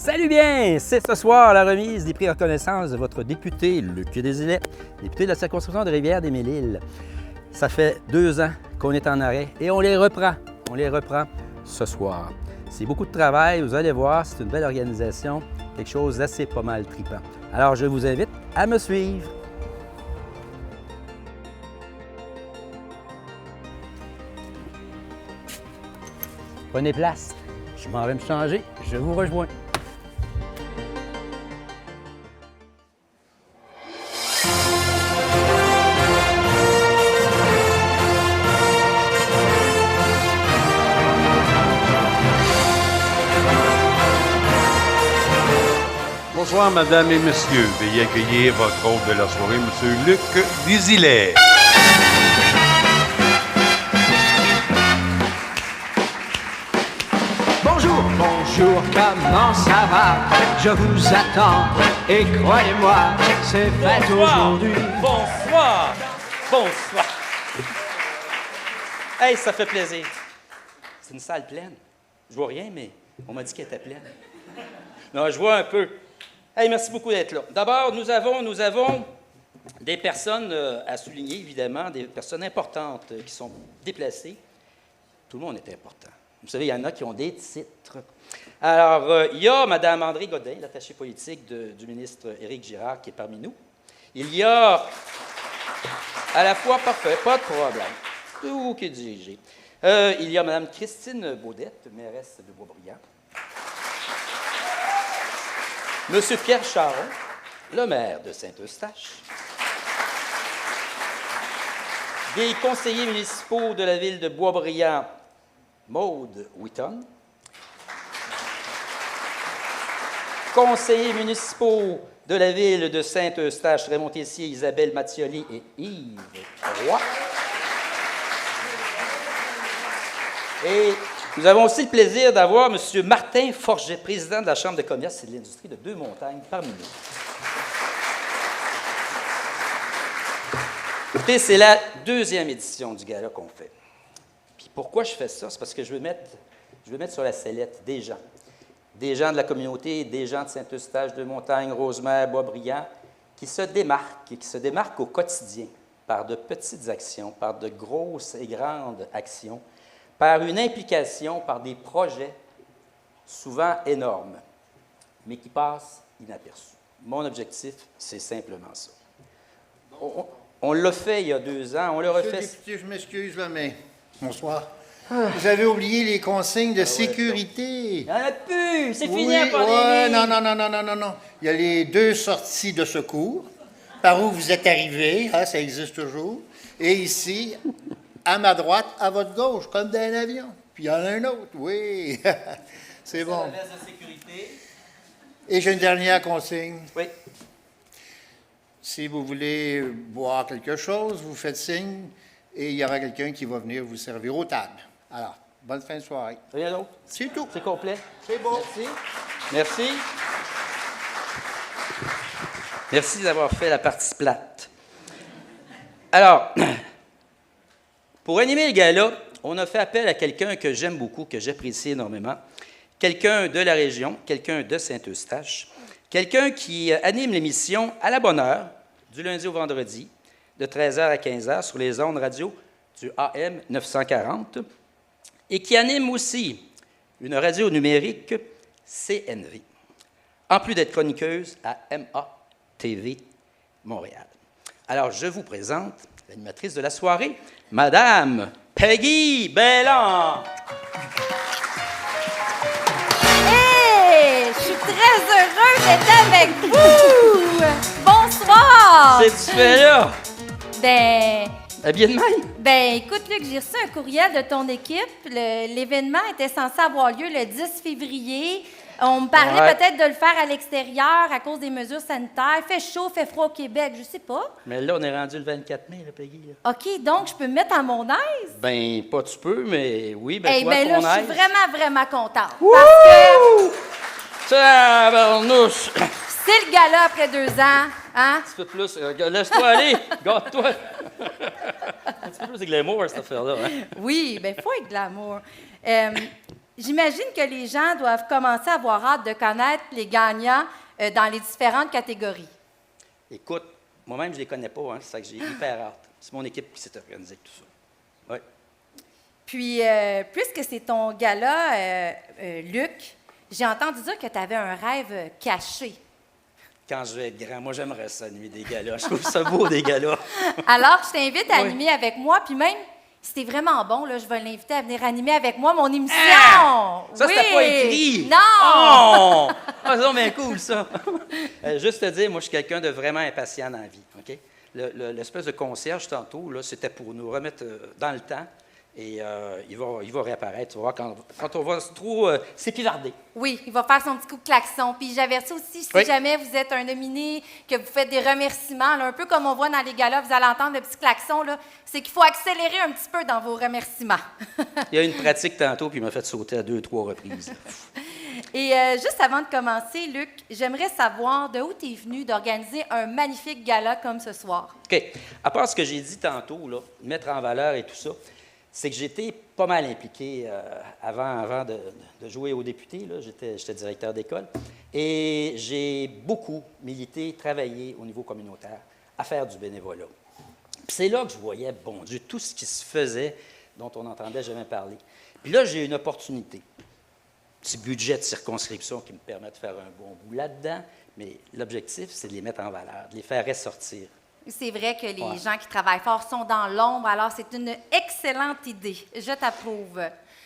Salut bien! C'est ce soir la remise des prix reconnaissance de votre député, Luc Desilets, député de la circonscription de Rivière-des-Mille-Îles. Ça fait 2 ans qu'on est en arrêt et on les reprend. On les reprend ce soir. C'est beaucoup de travail, vous allez voir, c'est une belle organisation, quelque chose d'assez pas mal trippant. Alors je vous invite à me suivre. Prenez place, je m'en vais me changer, je vous rejoins. Bonsoir, mesdames et messieurs. Veuillez accueillir votre hôte de la soirée, M. Luc Desilets. Bonjour, bonjour, comment ça va? Je vous attends et croyez-moi, c'est fait aujourd'hui. Bonsoir! Bonsoir! Hey, ça fait plaisir. C'est une salle pleine. Je vois rien, mais on m'a dit qu'elle était pleine. Non, je vois un peu. Hey, merci beaucoup d'être là. D'abord, nous avons des personnes à souligner, évidemment, des personnes importantes qui sont déplacées. Tout le monde est important. Vous savez, il y en a qui ont des titres. Alors, il y a Mme André Godin, l'attachée politique du ministre Éric Girard, qui est parmi nous. Il y a, à la fois, parfait, pas de problème, tout qui est dirigé. Il y a Mme Christine Baudette, mairesse de Boisbriand. Monsieur Pierre Charon, le maire de Saint-Eustache. Des conseillers municipaux de la ville de Boisbriand, Maude Witton. Conseillers municipaux de la ville de Saint-Eustache, Raymond Tessier, Isabelle Mattioli et Yves Roy. Et nous avons aussi le plaisir d'avoir M. Martin Forget, président de la Chambre de commerce et de l'industrie de Deux-Montagnes, parmi nous. Écoutez, c'est la 2e édition du gala qu'on fait. Puis pourquoi je fais ça? C'est parce que je veux mettre sur la sellette des gens. Des gens de la communauté, des gens de Saint-Eustache, Deux-Montagnes, Rosemère, Boisbriand, qui se démarquent au quotidien par de petites actions, par de grosses et grandes actions, par une implication, par des projets souvent énormes, mais qui passent inaperçus. Mon objectif, c'est simplement ça. On l'a fait il y a 2 ans, on le refait... Monsieur le député, je m'excuse, là, mais... Bonsoir. Vous avez oublié les consignes de sécurité. Il n'y en a plus! C'est Oui, fini la pandémie! non. Il y a les 2 sorties de secours, par où vous êtes arrivé, hein, ça existe toujours, et ici... à ma droite, à votre gauche, comme dans un avion. Puis il y en a un autre, oui. C'est bon. La veste de sécurité. Et j'ai une dernière consigne. Oui. Si vous voulez boire quelque chose, vous faites signe et il y aura quelqu'un qui va venir vous servir aux tables. Alors, bonne fin de soirée. Rien d'autre? C'est tout. C'est complet? C'est beau. Merci. Merci. Merci d'avoir fait la partie plate. Alors... Pour animer le gala, on a fait appel à quelqu'un que j'aime beaucoup, que j'apprécie énormément, quelqu'un de la région, quelqu'un de Saint-Eustache, quelqu'un qui anime l'émission à la bonne heure, du lundi au vendredi, de 13h à 15h sur les ondes radio du AM 940, et qui anime aussi une radio numérique CNV, en plus d'être chroniqueuse à MA-TV Montréal. Alors, je vous présente l'animatrice de la soirée, Madame Peggy Belland. Hey! Je suis très heureuse d'être avec vous! Bonsoir! Qu'est-ce que tu fais là? Ben, Bien, écoute, Luc, j'ai reçu un courriel de ton équipe. L'événement était censé avoir lieu le 10 février. On me parlait peut-être de le faire à l'extérieur à cause des mesures sanitaires. Fait chaud, fait froid au Québec, je sais pas. Mais là, on est rendu le 24 mai, là, Peggy. Là. OK, donc je peux me mettre à mon aise? Ben, pas tu peux, mais oui, ben Eh toi, bien ton là, je suis aise. vraiment contente. Wouh! Parce que Tabarnouche! c'est le gala après 2 ans, hein? Un petit peu plus. Laisse-toi aller. Garde-toi. Un petit peu plus de glamour, cette affaire-là. Hein? Oui, bien, il faut être glamour. J'imagine que les gens doivent commencer à avoir hâte de connaître les gagnants dans les différentes catégories. Écoute, moi-même, je ne les connais pas, hein, c'est ça que j'ai hyper hâte. C'est mon équipe qui s'est organisée tout ça. Oui. Puis, puisque c'est ton gala, Luc, j'ai entendu dire que tu avais un rêve caché. Quand je vais être grand, moi, j'aimerais ça, animer des galas. Je trouve ça beau, des galas. Alors, je t'invite à Oui. animer avec moi, puis même, si t'es vraiment bon, là, je vais l'inviter à venir animer avec moi mon émission. Ça, Oui. c'était pas écrit. Non! Oh! Ah, c'est bien cool, ça. Juste te dire, moi, je suis quelqu'un de vraiment impatient dans la vie, OK? L'espèce de concierge, tantôt, là, c'était pour nous remettre dans le temps. Et il va réapparaître. Tu vas voir quand on va trop s'épivarder. Oui, il va faire son petit coup de klaxon. Puis j'avertis aussi, si Oui. jamais vous êtes un nominé, que vous faites des remerciements, là, un peu comme on voit dans les galas, vous allez entendre le petit klaxon, là, c'est qu'il faut accélérer un petit peu dans vos remerciements. Il y a une pratique tantôt, puis il m'a fait sauter à 2-3 reprises. Et juste avant de commencer, Luc, j'aimerais savoir de où tu es venu d'organiser un magnifique gala comme ce soir. OK. À part ce que j'ai dit tantôt, là, mettre en valeur et tout ça, c'est que j'étais pas mal impliqué avant de jouer aux députés. J'étais directeur d'école. Et j'ai beaucoup milité, travaillé au niveau communautaire, à faire du bénévolat. Puis c'est là que je voyais, bon Dieu, tout ce qui se faisait, dont on n'entendait jamais parler. Puis là, j'ai une opportunité. Petit budget de circonscription qui me permet de faire un bon bout là-dedans. Mais l'objectif, c'est de les mettre en valeur, de les faire ressortir. C'est vrai que les Ouais. gens qui travaillent fort sont dans l'ombre, alors c'est une excellente idée. Je t'approuve.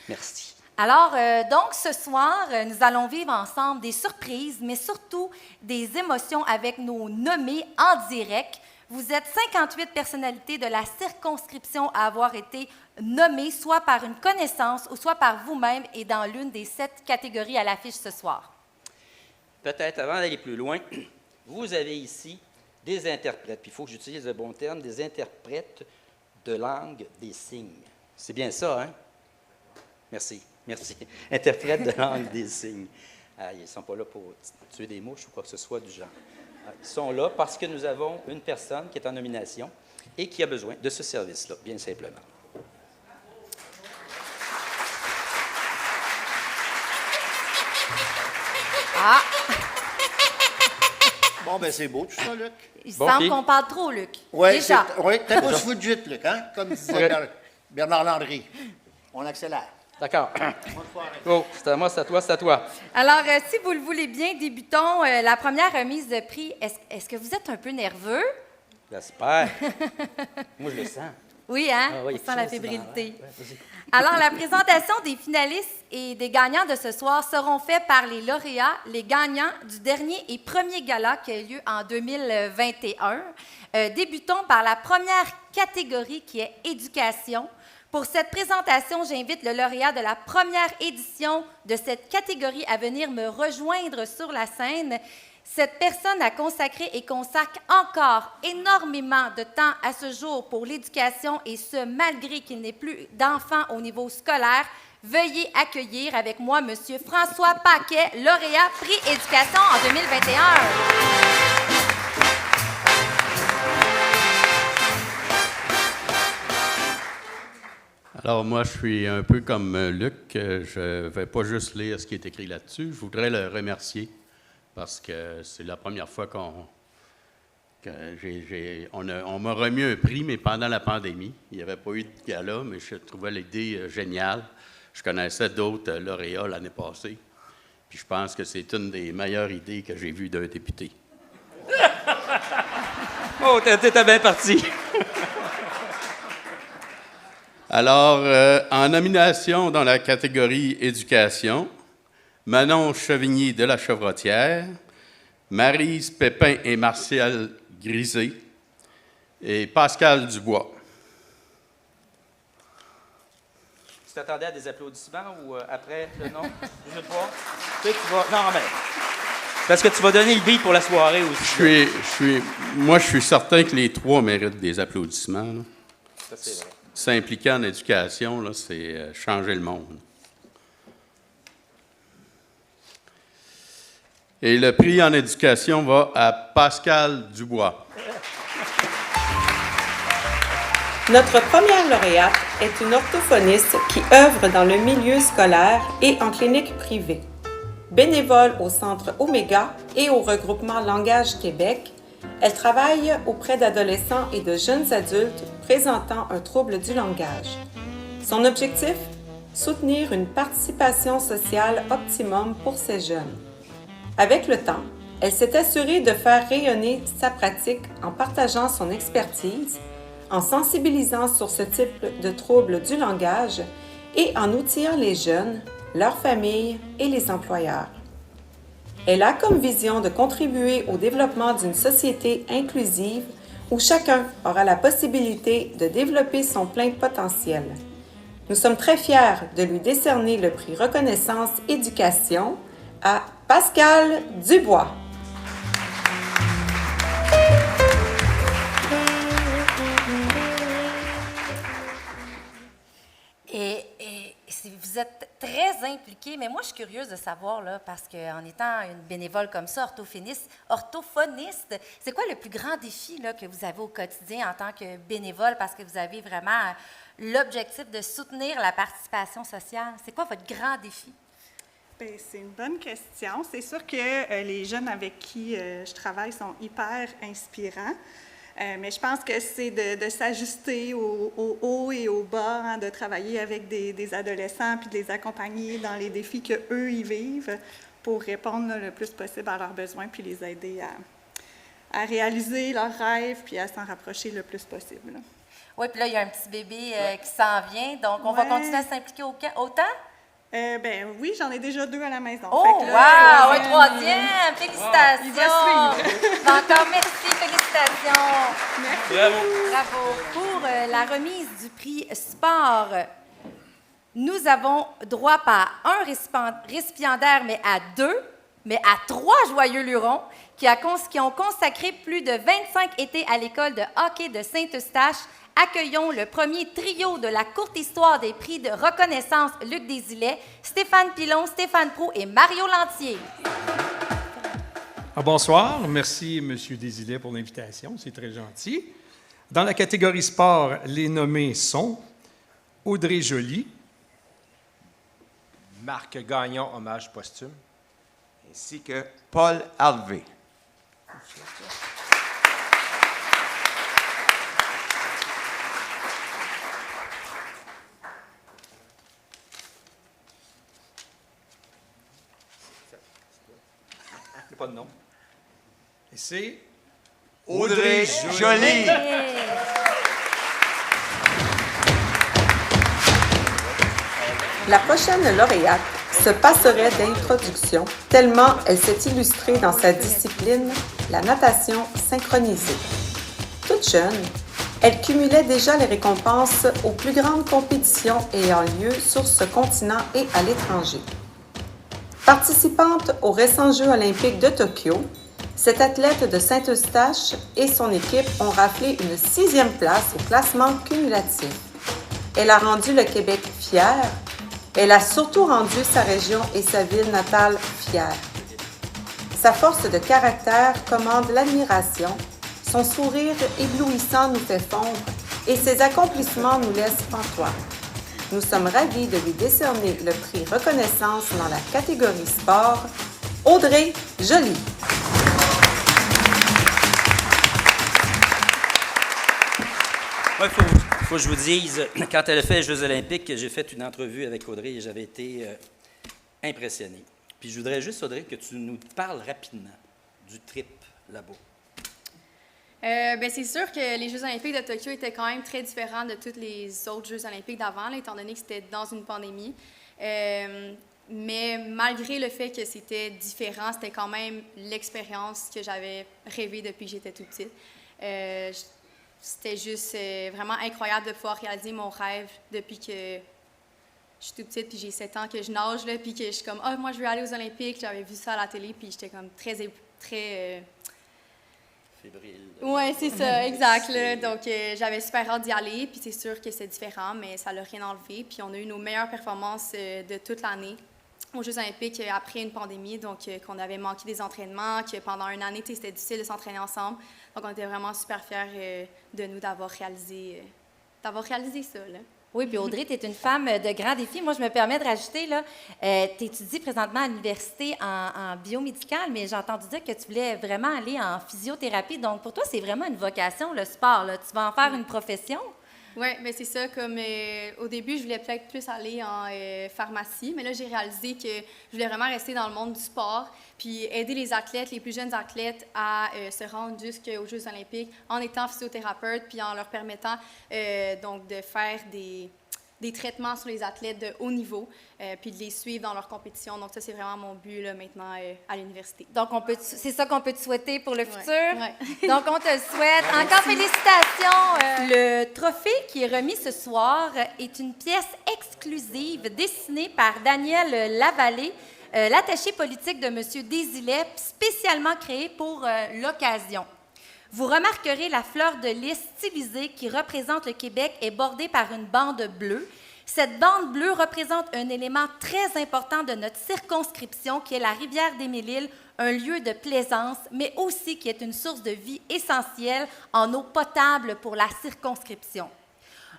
Merci. Alors, donc, ce soir, nous allons vivre ensemble des surprises, mais surtout des émotions avec nos nommés en direct. Vous êtes 58 personnalités de la circonscription à avoir été nommées, soit par une connaissance ou soit par vous-même, et dans l'une des 7 catégories à l'affiche ce soir. Peut-être, avant d'aller plus loin, vous avez ici des interprètes, puis il faut que j'utilise le bon terme, des interprètes de langue des signes. C'est bien ça, hein? Merci, merci. Interprètes de langue des signes. Ils ne sont pas là pour tuer des mouches ou quoi que ce soit du genre. Ils sont là parce que nous avons une personne qui est en nomination et qui a besoin de ce service-là, bien simplement. Ah! Bon, ben c'est beau tout ça, Luc. Il Bon, semble puis? qu'on parle trop, Luc. Oui, Déjà. t'as pas se foutre de vite, Luc, hein? Comme disait Ouais. Bernard Landry. On accélère. D'accord. Oh, c'est à moi, c'est à toi, c'est à toi. Alors, si vous le voulez bien, débutons la première remise de prix. Est-ce que vous êtes un peu nerveux? J'espère. Moi, je le sens. Oui, hein? Ah oui, On sent la quelque chose dans fébrilité. l'air. Ouais, vas-y. Alors, la présentation des finalistes et des gagnants de ce soir seront faits par les lauréats, les gagnants du dernier et premier gala qui a eu lieu en 2021. Débutons par la première catégorie qui est éducation. Pour cette présentation, j'invite le lauréat de la première édition de cette catégorie à venir me rejoindre sur la scène. Cette personne a consacré et consacre encore énormément de temps à ce jour pour l'éducation, et ce, malgré qu'il n'ait plus d'enfants au niveau scolaire. Veuillez accueillir avec moi M. François Paquet, lauréat Prix Éducation en 2021. Alors, moi, je suis un peu comme Luc. Je ne vais pas juste lire ce qui est écrit là-dessus. Je voudrais le remercier parce que c'est la première fois on m'a remis un prix, mais pendant la pandémie. Il n'y avait pas eu de gala, mais je trouvais l'idée géniale. Je connaissais d'autres lauréats l'année passée. Puis je pense que c'est une des meilleures idées que j'ai vues d'un député. Oh, t'étais bien parti. Alors, en nomination dans la catégorie éducation, Manon Chevigny de la Chevrotière, Maryse Pépin et Martial Grisé et Pascal Dubois. Tu t'attendais à des applaudissements ou après le nom? Je sais pas. Tu sais, tu vas... Non, mais... Parce que tu vas donner le beat pour la soirée aussi. Moi, je suis certain que les trois méritent des applaudissements. Là. Ça, c'est vrai. S'impliquer en éducation, là, c'est changer le monde. Et le prix en éducation va à Pascal Dubois. Notre première lauréate est une orthophoniste qui œuvre dans le milieu scolaire et en clinique privée. Bénévole au Centre Oméga et au regroupement Langage Québec, elle travaille auprès d'adolescents et de jeunes adultes présentant un trouble du langage. Son objectif? Soutenir une participation sociale optimum pour ces jeunes. Avec le temps, elle s'est assurée de faire rayonner sa pratique en partageant son expertise, en sensibilisant sur ce type de trouble du langage et en outillant les jeunes, leurs familles et les employeurs. Elle a comme vision de contribuer au développement d'une société inclusive où chacun aura la possibilité de développer son plein potentiel. Nous sommes très fiers de lui décerner le prix Reconnaissance Éducation à Pascal Dubois. Vous êtes très impliquée, mais moi, je suis curieuse de savoir, là, parce qu'en étant une bénévole comme ça, orthophoniste, c'est quoi le plus grand défi là, que vous avez au quotidien en tant que bénévole, parce que vous avez vraiment l'objectif de soutenir la participation sociale? C'est quoi votre grand défi? Bien, c'est une bonne question. C'est sûr que les jeunes avec qui je travaille sont hyper inspirants. Mais je pense que c'est de s'ajuster au haut et au bas, hein, de travailler avec des adolescents puis de les accompagner dans les défis qu'eux, ils vivent pour répondre là, le plus possible à leurs besoins puis les aider à réaliser leurs rêves puis à s'en rapprocher le plus possible. Oui, puis là, il y a un petit bébé qui s'en vient, donc on va continuer à s'impliquer autant? Ben oui, j'en ai déjà 2 à la maison. Oh, wow! Un troisième! Félicitations! Il va suivre. Encore merci, félicitations! Merci. Bravo! Pour la remise du prix sport, nous avons droit pas à un récipiendaire, mais à 2, mais à 3 joyeux lurons qui ont consacré plus de 25 étés à l'école de hockey de Saint-Eustache. Accueillons le premier trio de la courte histoire des prix de reconnaissance Luc Desilets, Stéphane Pilon, Stéphane Proulx et Mario Lantier. Bonsoir. Merci, M. Desilets, pour l'invitation. C'est très gentil. Dans la catégorie sport, les nommés sont Audrey Joly, Marc Gagnon, hommage posthume, ainsi que Paul Harvey. pas de nom. Et c'est Audrey Joly. La prochaine lauréate se passerait d'introduction, tellement elle s'est illustrée dans sa discipline, la natation synchronisée. Toute jeune, elle cumulait déjà les récompenses aux plus grandes compétitions ayant lieu sur ce continent et à l'étranger. Participante aux récents Jeux olympiques de Tokyo, cette athlète de Saint-Eustache et son équipe ont raflé une 6e place au classement cumulatif. Elle a rendu le Québec fier. Elle a surtout rendu sa région et sa ville natale fières. Sa force de caractère commande l'admiration, son sourire éblouissant nous fait fondre et ses accomplissements nous laissent pantois. Nous sommes ravis de lui décerner le prix Reconnaissance dans la catégorie sport, Audrey Joly. Il faut que je vous dise, quand elle a fait les Jeux olympiques, j'ai fait une entrevue avec Audrey et j'avais été impressionné. Puis je voudrais juste, Audrey, que tu nous parles rapidement du trip là-bas. C'est sûr que les Jeux olympiques de Tokyo étaient quand même très différents de tous les autres Jeux olympiques d'avant, là, étant donné que c'était dans une pandémie. Mais malgré le fait que c'était différent, c'était quand même l'expérience que j'avais rêvée depuis que j'étais toute petite. C'était juste vraiment incroyable de pouvoir réaliser mon rêve depuis que je suis toute petite, puis j'ai 7 ans, que je nage, là, puis que je suis comme « Ah, moi, je veux aller aux Olympiques », j'avais vu ça à la télé, puis j'étais comme très fébrile. Oui, c'est ça, exact. Là. Donc, j'avais super hâte d'y aller, puis c'est sûr que c'est différent, mais ça l'a rien enlevé. Puis on a eu nos meilleures performances de toute l'année aux Jeux olympiques après une pandémie, donc qu'on avait manqué des entraînements, que pendant une année, c'était difficile de s'entraîner ensemble. Donc, on était vraiment super fiers de nous d'avoir réalisé d'avoir réalisé ça, là. Oui, puis Audrey, tu es une femme de grands défis. Moi, je me permets de rajouter, là, tu étudies présentement à l'université en biomédical, mais j'ai entendu dire que tu voulais vraiment aller en physiothérapie. Donc, pour toi, c'est vraiment une vocation, le sport, là. Tu vas en faire une profession? Oui, mais c'est ça, comme au début, je voulais peut-être plus aller en pharmacie, mais là, j'ai réalisé que je voulais vraiment rester dans le monde du sport, puis aider les athlètes, les plus jeunes athlètes, à se rendre jusqu'aux Jeux olympiques en étant physiothérapeute, puis en leur permettant donc de faire des traitements sur les athlètes de haut niveau, puis de les suivre dans leurs compétitions. Donc ça, c'est vraiment mon but là, maintenant à l'université. Donc, c'est ça qu'on peut te souhaiter pour le futur? Ouais. Donc, on te le souhaite. Encore félicitations! Le trophée qui est remis ce soir est une pièce exclusive dessinée par Daniel Lavallée, l'attaché politique de M. Désilet, spécialement créé pour l'occasion. Vous remarquerez la fleur de lys stylisée qui représente le Québec est bordée par une bande bleue. Cette bande bleue représente un élément très important de notre circonscription qui est la rivière des Mille-Îles, un lieu de plaisance, mais aussi qui est une source de vie essentielle en eau potable pour la circonscription.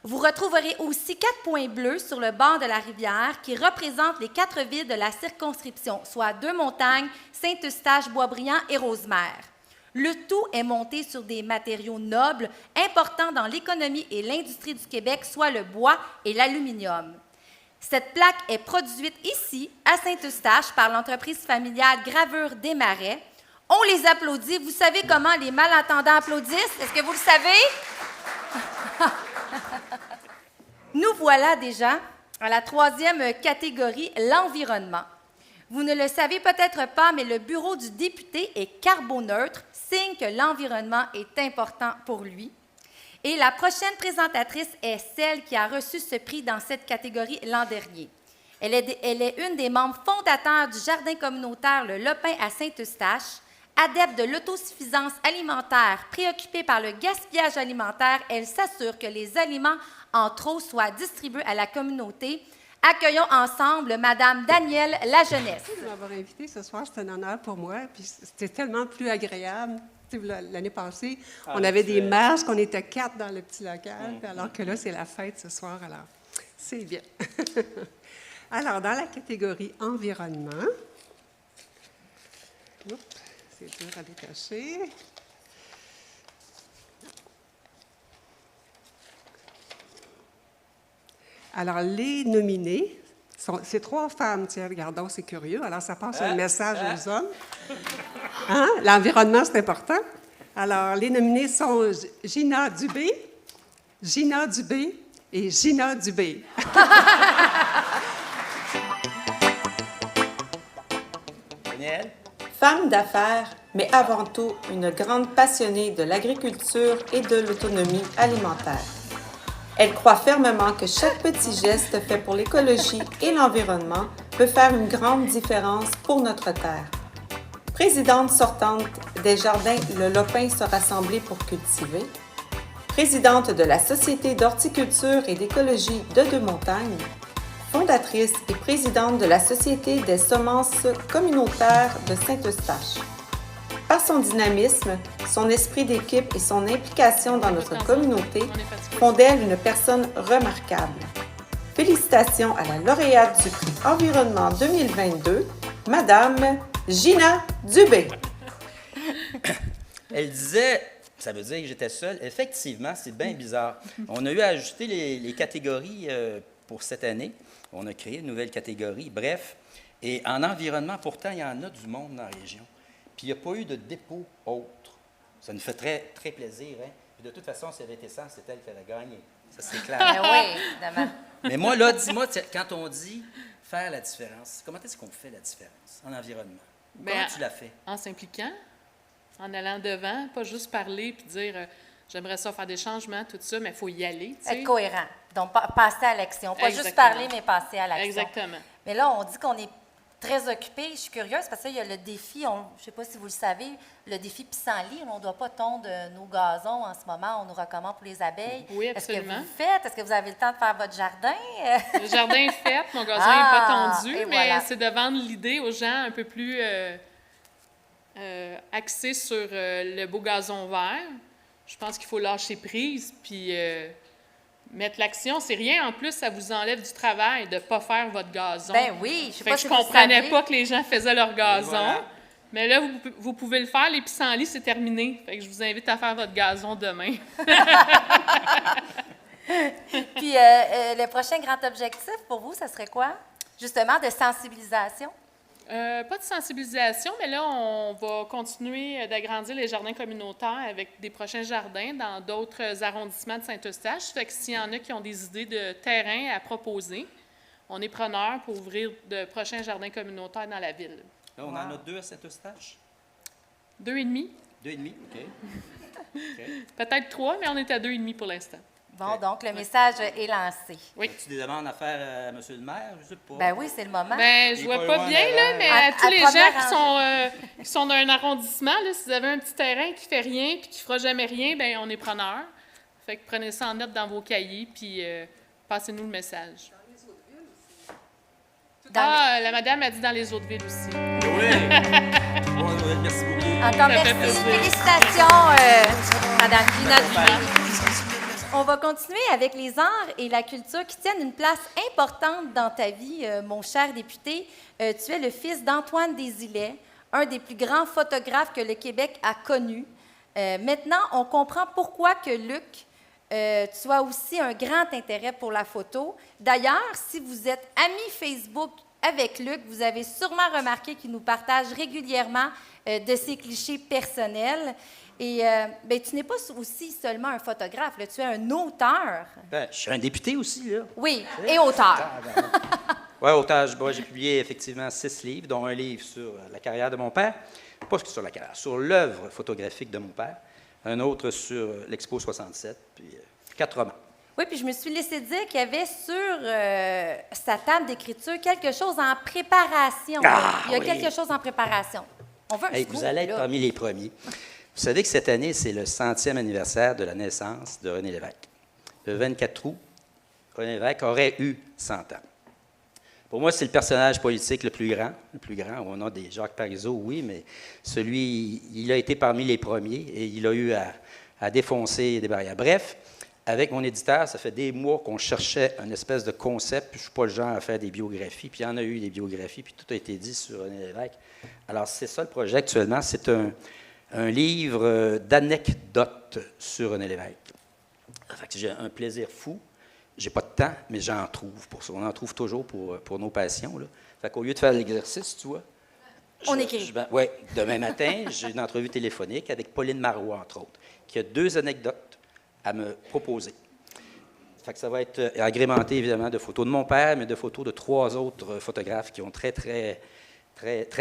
Vous retrouverez aussi 4 points bleus sur le bord de la rivière qui représentent les 4 villes de la circonscription, soit Deux-Montagnes, Saint-Eustache, Boisbriand et Rosemère. Le tout est monté sur des matériaux nobles importants dans l'économie et l'industrie du Québec, soit le bois et l'aluminium. Cette plaque est produite ici, à Saint-Eustache, par l'entreprise familiale Gravure des Marais. On les applaudit. Vous savez comment les malentendants applaudissent? Est-ce que vous le savez? Nous voilà déjà à la 3e catégorie, l'environnement. Vous ne le savez peut-être pas, mais le bureau du député est carboneutre, signe que l'environnement est important pour lui. Et la prochaine présentatrice est celle qui a reçu ce prix dans cette catégorie l'an dernier. Elle est une des membres fondateurs du jardin communautaire Le Lopin à Saint-Eustache. Adepte de l'autosuffisance alimentaire, préoccupée par le gaspillage alimentaire, elle s'assure que les aliments en trop soient distribués à la communauté. Accueillons ensemble Madame Danielle Lajeunesse. Merci de m'avoir invitée ce soir, c'est un honneur pour moi. Puis c'était tellement plus agréable. L'année passée, on avait des masques, on était 4 dans le petit local, alors que là, c'est la fête ce soir. Alors, c'est bien. Alors, dans la catégorie environnement, c'est dur à détacher. Alors, les nominés, c'est 3 femmes. Tiens, regardons, c'est curieux. Alors, ça passe un message aux hommes. Hein? L'environnement, c'est important. Alors, les nominés sont Gina Dubé et Gina Dubé. Danielle? Femme d'affaires, mais avant tout une grande passionnée de l'agriculture et de l'autonomie alimentaire. Elle croit fermement que chaque petit geste fait pour l'écologie et l'environnement peut faire une grande différence pour notre terre. Présidente sortante des jardins Le Lopin se rassembler pour cultiver, présidente de la Société d'horticulture et d'écologie de Deux-Montagnes, fondatrice et présidente de la Société des semences communautaires de Saint-Eustache. Par son dynamisme, son esprit d'équipe et son implication dans notre communauté font d'elle une personne remarquable. Félicitations à la lauréate du prix Environnement 2022, Madame Gina Dubé. Elle disait, ça veut dire que j'étais seule. Effectivement, c'est bien bizarre. On a eu à ajouter les catégories pour cette année. On a créé une nouvelle catégorie, bref. Et en environnement, pourtant, il y en a du monde dans la région. Puis il n'y a pas eu de dépôt autre. Ça nous fait très, très plaisir. Hein? Puis de toute façon, si elle avait été sans, c'est elle qui allait gagner. Ça, c'est clair. Oui, évidemment. Mais moi, là, dis-moi, quand on dit faire la différence, comment est-ce qu'on fait la différence en environnement? Comment tu l'as fait? En s'impliquant, en allant devant, pas juste parler puis dire j'aimerais ça faire des changements, tout ça, mais il faut y aller. Être cohérent. Donc, passer à l'action. Pas juste parler, mais passer à l'action. Exactement. Mais là, on dit qu'on est très occupé. Je suis curieuse parce qu'il y a le défi, je ne sais pas si vous le savez, le défi pissenlit. On ne doit pas tondre nos gazons en ce moment. On nous recommande pour les abeilles. Oui, absolument. Est-ce que vous le faites? Est-ce que vous avez le temps de faire votre jardin? Le jardin est fait, mon gazon n'est pas tondu, mais voilà. c'est de vendre l'idée aux gens un peu plus axés sur le beau gazon vert. Je pense qu'il faut lâcher prise, puis mettre l'action. C'est rien, en plus, ça vous enlève du travail de ne pas faire votre gazon. Ben oui, je sais pas si Je vous comprenais saviez. pas que les gens faisaient leur gazon. voilà. Mais là, vous pouvez le faire. Les pissenlits, c'est terminé. Fait que je vous invite à faire votre gazon demain. Puis le prochain grand objectif pour vous, ça serait quoi? Justement, de sensibilisation? Pas de sensibilisation, mais là, on va continuer d'agrandir les jardins communautaires avec des prochains jardins dans d'autres arrondissements de Saint-Eustache. Fait que s'il y en a qui ont des idées de terrain à proposer, on est preneur pour ouvrir de prochains jardins communautaires dans la ville. Là, on en a 2 à Saint-Eustache? 2,5. 2,5, OK. Peut-être 3, mais on est à 2,5 pour l'instant. Bon, donc le message est lancé. Oui. Tu des demandes à faire à M. le maire? Je sais pas. Ben oui, c'est le moment. Ben, je vois pas bien, là, mais à tous les gens qui sont dans un arrondissement, là, si vous avez un petit terrain qui fait rien puis qui fera jamais rien, ben on est preneur. Fait que prenez ça en note dans vos cahiers puis passez-nous le message. La madame a dit dans les autres villes aussi. Oui! Merci beaucoup. Encore merci. Félicitations, Madame Gina. On va continuer avec les arts et la culture qui tiennent une place importante dans ta vie, mon cher député. Tu es le fils d'Antoine Desilets, un des plus grands photographes que le Québec a connu. Maintenant, on comprend pourquoi que Luc, tu as aussi un grand intérêt pour la photo. D'ailleurs, si vous êtes ami Facebook avec Luc, vous avez sûrement remarqué qu'il nous partage régulièrement de ses clichés personnels. Et ben, tu n'es pas aussi seulement un photographe, là, tu es un auteur. Ben, je suis un député aussi, là. Oui, et auteur. Oui, auteur. J'ai publié effectivement 6 livres, dont un livre sur la carrière de mon père. Pas sur la carrière, sur l'œuvre photographique de mon père. Un autre sur l'Expo 67, puis 4 romans. Oui, puis je me suis laissé dire qu'il y avait sur sa table d'écriture quelque chose en préparation. Il y a quelque chose en préparation. On veut un scoop, vous allez être là. parmi les premiers. Vous savez que cette année, c'est le 100e anniversaire de la naissance de René Lévesque. Le 24 août, René Lévesque aurait eu 100 ans. Pour moi, c'est le personnage politique le plus grand. On a des Jacques Parizeau, oui, mais il a été parmi les premiers et il a eu à défoncer des barrières. Bref, avec mon éditeur, ça fait des mois qu'on cherchait un espèce de concept. Puis je ne suis pas le genre à faire des biographies. Puis il y en a eu des biographies, puis tout a été dit sur René Lévesque. Alors, c'est ça le projet actuellement. C'est un livre d'anecdotes sur René Lévesque. Fait que j'ai un plaisir fou. J'ai pas de temps, mais j'en trouve pour ça. On en trouve toujours pour nos passions, là. Fait qu'au lieu de faire l'exercice, tu vois... On écrit. Oui, demain matin, j'ai une entrevue téléphonique avec Pauline Marois, entre autres, qui a 2 anecdotes à me proposer. Fait que ça va être agrémenté, évidemment, de photos de mon père, mais de photos de 3 autres photographes qui ont très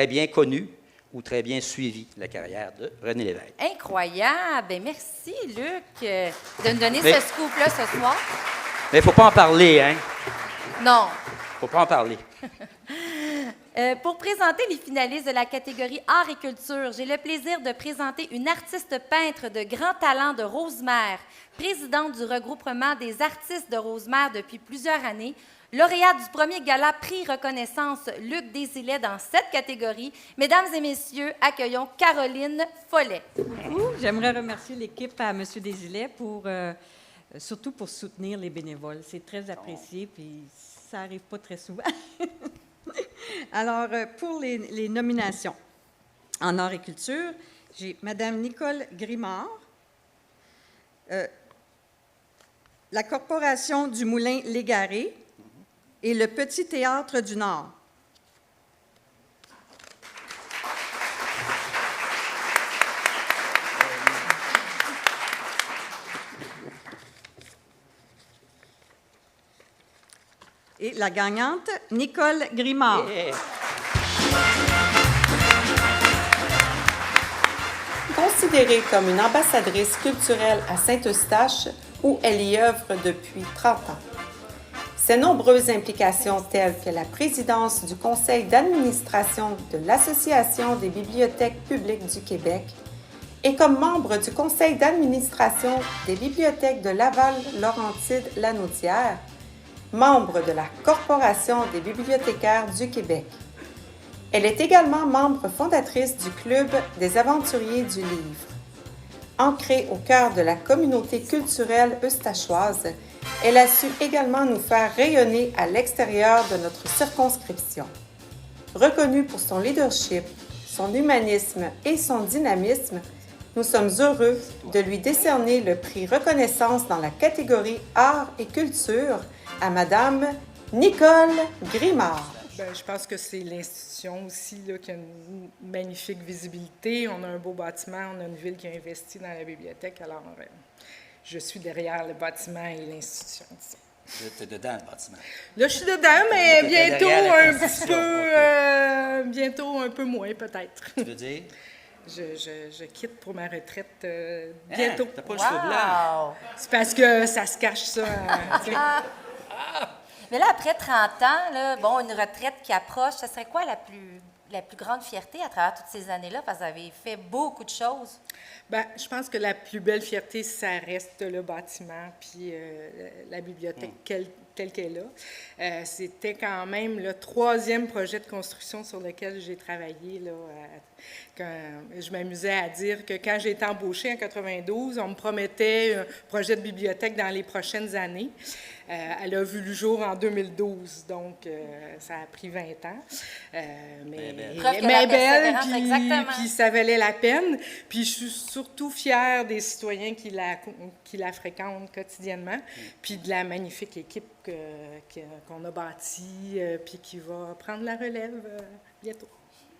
bien connu ou très bien suivi la carrière de René Lévesque. Incroyable! Bien, merci, Luc, de nous donner ce scoop-là ce soir. Mais il ne faut pas en parler, hein? Non. Il ne faut pas en parler. Pour présenter les finalistes de la catégorie Art et Culture, j'ai le plaisir de présenter une artiste peintre de grand talent de Rosemère, présidente du regroupement des artistes de Rosemère depuis plusieurs années, lauréate du premier gala Prix Reconnaissance Luc Desilets dans cette catégorie. Mesdames et messieurs, accueillons Caroline Follet. J'aimerais remercier l'équipe à M. Desilets surtout pour soutenir les bénévoles. C'est très apprécié, puis ça n'arrive pas très souvent. Alors, pour les nominations en art et culture, j'ai Mme Nicole Grimard, la Corporation du Moulin Légaré et le Petit Théâtre du Nord. Et la gagnante, Nicole Grimard. Yeah. Considérée comme une ambassadrice culturelle à Saint-Eustache, où elle y œuvre depuis 30 ans. Ses nombreuses implications telles que la présidence du conseil d'administration de l'Association des bibliothèques publiques du Québec et comme membre du conseil d'administration des bibliothèques de Laval-Laurentide-Lanaudière, membre de la Corporation des bibliothécaires du Québec. Elle est également membre fondatrice du Club des aventuriers du livre. Ancrée au cœur de la communauté culturelle eustachoise, Elle a su également nous faire rayonner à l'extérieur de notre circonscription. Reconnue pour son leadership, son humanisme et son dynamisme, nous sommes heureux de lui décerner le prix Reconnaissance dans la catégorie Arts et Culture à Madame Nicole Grimard. Bien, je pense que c'est l'institution aussi là, qui a une magnifique visibilité. On a un beau bâtiment, on a une ville qui a investi dans la bibliothèque. Alors, je suis derrière le bâtiment et l'institution. Tu es dedans, le bâtiment. Là, je suis dedans, mais bientôt derrière la un petit construction, peu, bientôt un peu moins peut-être. Tu veux dire? Je quitte pour ma retraite bientôt. T'as pas le cheveu blanc. C'est parce que ça se cache, ça. Mais là, après 30 ans, là, bon, une retraite qui approche, ça serait quoi la plus grande fierté à travers toutes ces années-là? Parce que vous avez fait beaucoup de choses. Bien, je pense que la plus belle fierté, ça reste le bâtiment puis la bibliothèque telle qu'elle est là. C'était quand même le 3e projet de construction sur lequel j'ai travaillé. Là, je m'amusais à dire que quand j'ai été embauchée en 92, on me promettait un projet de bibliothèque dans les prochaines années. Elle a vu le jour en 2012, donc ça a pris 20 ans. Mais belle, puis ça valait la peine. Puis je suis surtout fière des citoyens qui la fréquentent quotidiennement, puis de la magnifique équipe qu'on a bâtie, puis qui va prendre la relève bientôt.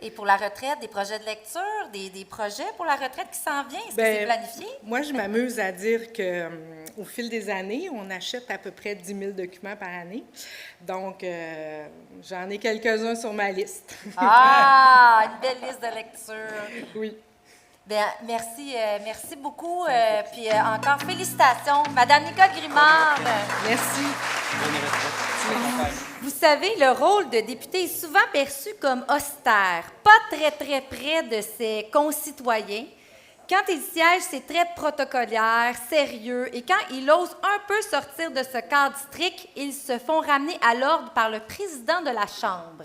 Et pour la retraite, des projets de lecture, des projets pour la retraite qui s'en viennent? Est-ce que c'est planifié? Moi, je m'amuse à dire qu'au fil des années, on achète à peu près 10 000 documents par année. Donc, j'en ai quelques-uns sur ma liste. Ah, une belle liste de lecture. Oui. Bien, merci beaucoup. Puis encore félicitations. Madame Nicole Grimard. Merci. Vous savez, le rôle de député est souvent perçu comme austère, pas très, très près de ses concitoyens. Quand il siège, c'est très protocolaire, sérieux, et quand il ose un peu sortir de ce cadre strict, ils se font ramener à l'ordre par le président de la Chambre.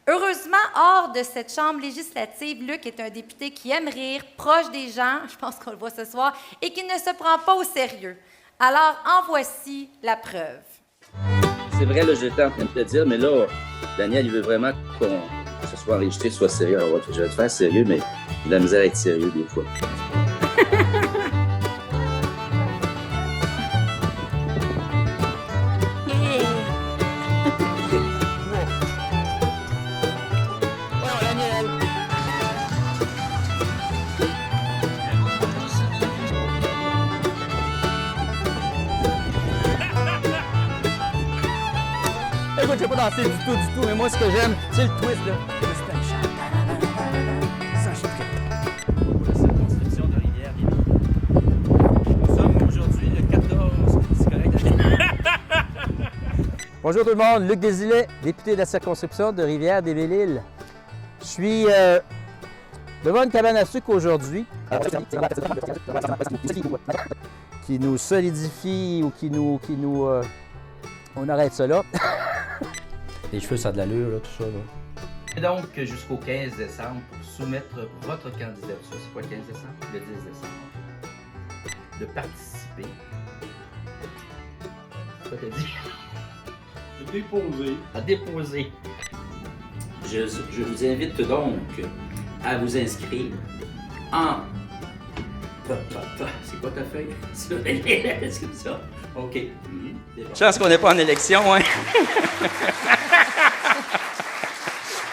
Heureusement, hors de cette Chambre législative, Luc est un député qui aime rire, proche des gens, je pense qu'on le voit ce soir, et qui ne se prend pas au sérieux. Alors, en voici la preuve. C'est vrai, là, j'étais en train de te dire, mais là, Daniel, il veut vraiment que ce soit enregistré, soit sérieux. Alors, je vais te faire sérieux, mais il a la misère à être sérieux des fois. Écoute, j'ai pas dansé du tout, mais moi, ce que j'aime, c'est le twist, là. Ça, je suis très pour la circonscription de Rivière-des-Villes. Nous sommes aujourd'hui le 14, c'est correct? Bonjour tout le monde, Luc Desilets, député de la circonscription de Rivière-des-Villes. Je suis devant une cabane à sucre aujourd'hui qui nous solidifie ou qui nous on arrête ça là. Les cheveux, ça a de l'allure, là, tout ça. Là. Et donc, jusqu'au 15 décembre, pour soumettre votre candidature, c'est quoi le 15 décembre? Le 10 décembre. De participer. Quoi t'as dit? De déposer. À déposer. Je vous invite donc à vous inscrire en... C'est quoi ta feuille? Sur la description. OK. Chance qu'on n'est pas en élection, hein?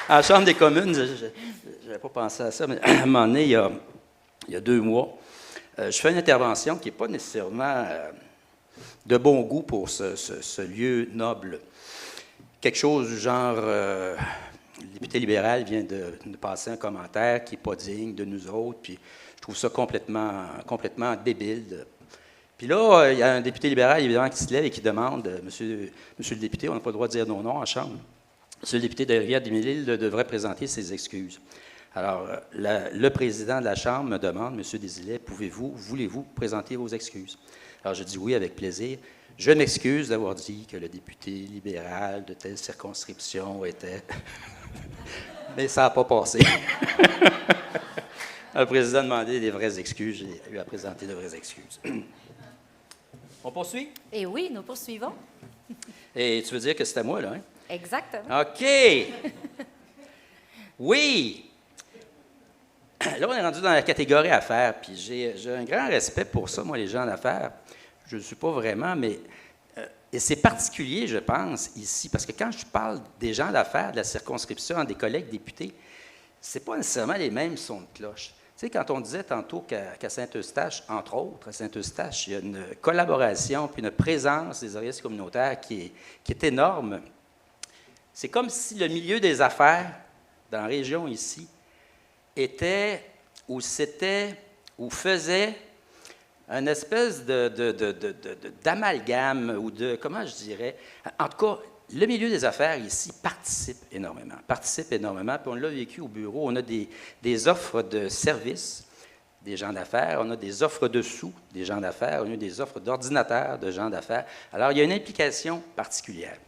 À la Chambre des communes, je n'avais pas pensé à ça, mais à un moment donné, il y a 2 mois, je fais une intervention qui n'est pas nécessairement de bon goût pour ce lieu noble. Quelque chose du genre, le député libéral vient de passer un commentaire qui n'est pas digne de nous autres, puis je trouve ça complètement débile. Puis là, il y a un député libéral, évidemment, qui se lève et qui demande, monsieur le député, on n'a pas le droit de dire non en Chambre, monsieur le député de Rivière-des-Villes devrait présenter ses excuses. Alors, le président de la Chambre me demande, monsieur Desilets, voulez-vous présenter vos excuses? Alors, je dis oui, avec plaisir. Je m'excuse d'avoir dit que le député libéral de telle circonscription était... Mais ça n'a pas passé. Le président a demandé des vraies excuses, j'ai eu à présenter de vraies excuses. On poursuit? Et oui, nous poursuivons. Et tu veux dire que c'est à moi, là, hein? Exactement. OK. Oui. Là, on est rendu dans la catégorie affaires, puis j'ai un grand respect pour ça, moi, les gens d'affaires. Je ne suis pas vraiment, mais... et c'est particulier, je pense, ici, parce que quand je parle des gens d'affaires, de la circonscription, des collègues députés, ce n'est pas nécessairement les mêmes sons de cloche. Tu sais, quand on disait tantôt qu'à Saint-Eustache, entre autres, à Saint-Eustache, il y a une collaboration puis une présence des organismes communautaires qui est énorme. C'est comme si le milieu des affaires dans la région ici était ou faisait une espèce d'amalgame ou de, comment je dirais, en tout cas, le milieu des affaires ici participe énormément, puis on l'a vécu au bureau. On a des offres de services des gens d'affaires, on a des offres de sous des gens d'affaires, on a des offres d'ordinateurs de gens d'affaires. Alors, il y a une implication particulière.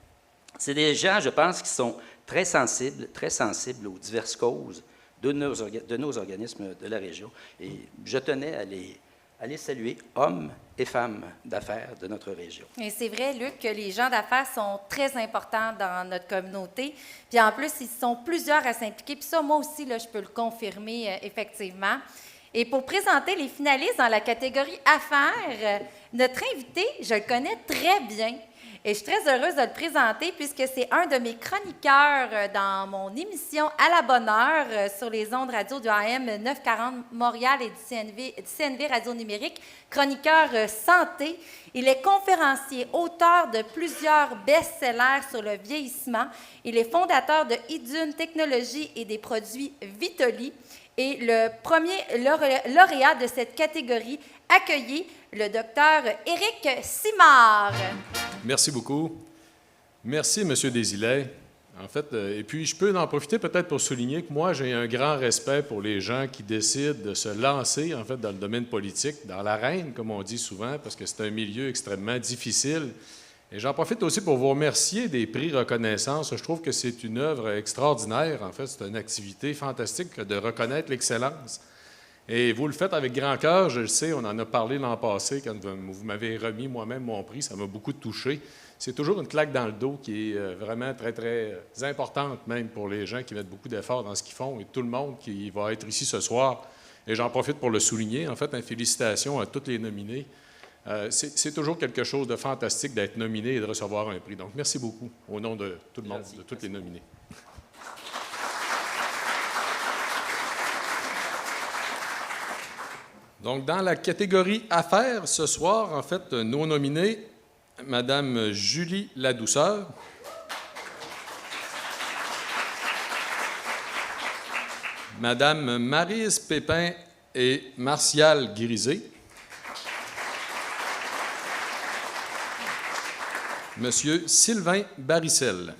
C'est des gens, je pense, qui sont très sensibles aux diverses causes de nos organismes de la région. Et je tenais à les saluer, hommes et femmes d'affaires de notre région. Et c'est vrai, Luc, que les gens d'affaires sont très importants dans notre communauté. Puis en plus, ils sont plusieurs à s'impliquer. Puis ça, moi aussi, là, je peux le confirmer, effectivement. Et pour présenter les finalistes dans la catégorie affaires, notre invité, je le connais très bien. Et je suis très heureuse de le présenter puisque c'est un de mes chroniqueurs dans mon émission À la bonne heure sur les ondes radio du AM 940 Montréal et du CNV Radio Numérique, chroniqueur santé. Il est conférencier, auteur de plusieurs best-sellers sur le vieillissement. Il est fondateur de Idune Technologies et des produits Vitoli. Et le premier lauréat de cette catégorie, accueilli le docteur Éric Simard. Merci beaucoup. Merci, M. Desilets. En fait, et puis je peux en profiter peut-être pour souligner que moi, j'ai un grand respect pour les gens qui décident de se lancer, en fait, dans le domaine politique, dans l'arène, comme on dit souvent, parce que c'est un milieu extrêmement difficile. Et j'en profite aussi pour vous remercier des prix reconnaissance. Je trouve que c'est une œuvre extraordinaire. En fait, c'est une activité fantastique de reconnaître l'excellence. Et vous le faites avec grand cœur, je le sais, on en a parlé l'an passé quand vous m'avez remis moi-même mon prix, ça m'a beaucoup touché. C'est toujours une claque dans le dos qui est vraiment très, très importante même pour les gens qui mettent beaucoup d'efforts dans ce qu'ils font et tout le monde qui va être ici ce soir. Et j'en profite pour le souligner. En fait, félicitations à tous les nominés. C'est toujours quelque chose de fantastique d'être nominé et de recevoir un prix. Donc, merci beaucoup au nom de tout le monde, de tous les nominés. Donc, dans la catégorie affaires, ce soir, en fait, nos nominés, Mme Julie Ladouceur, Mme Maryse Pépin et Martial Grisé, Monsieur Sylvain Baricel,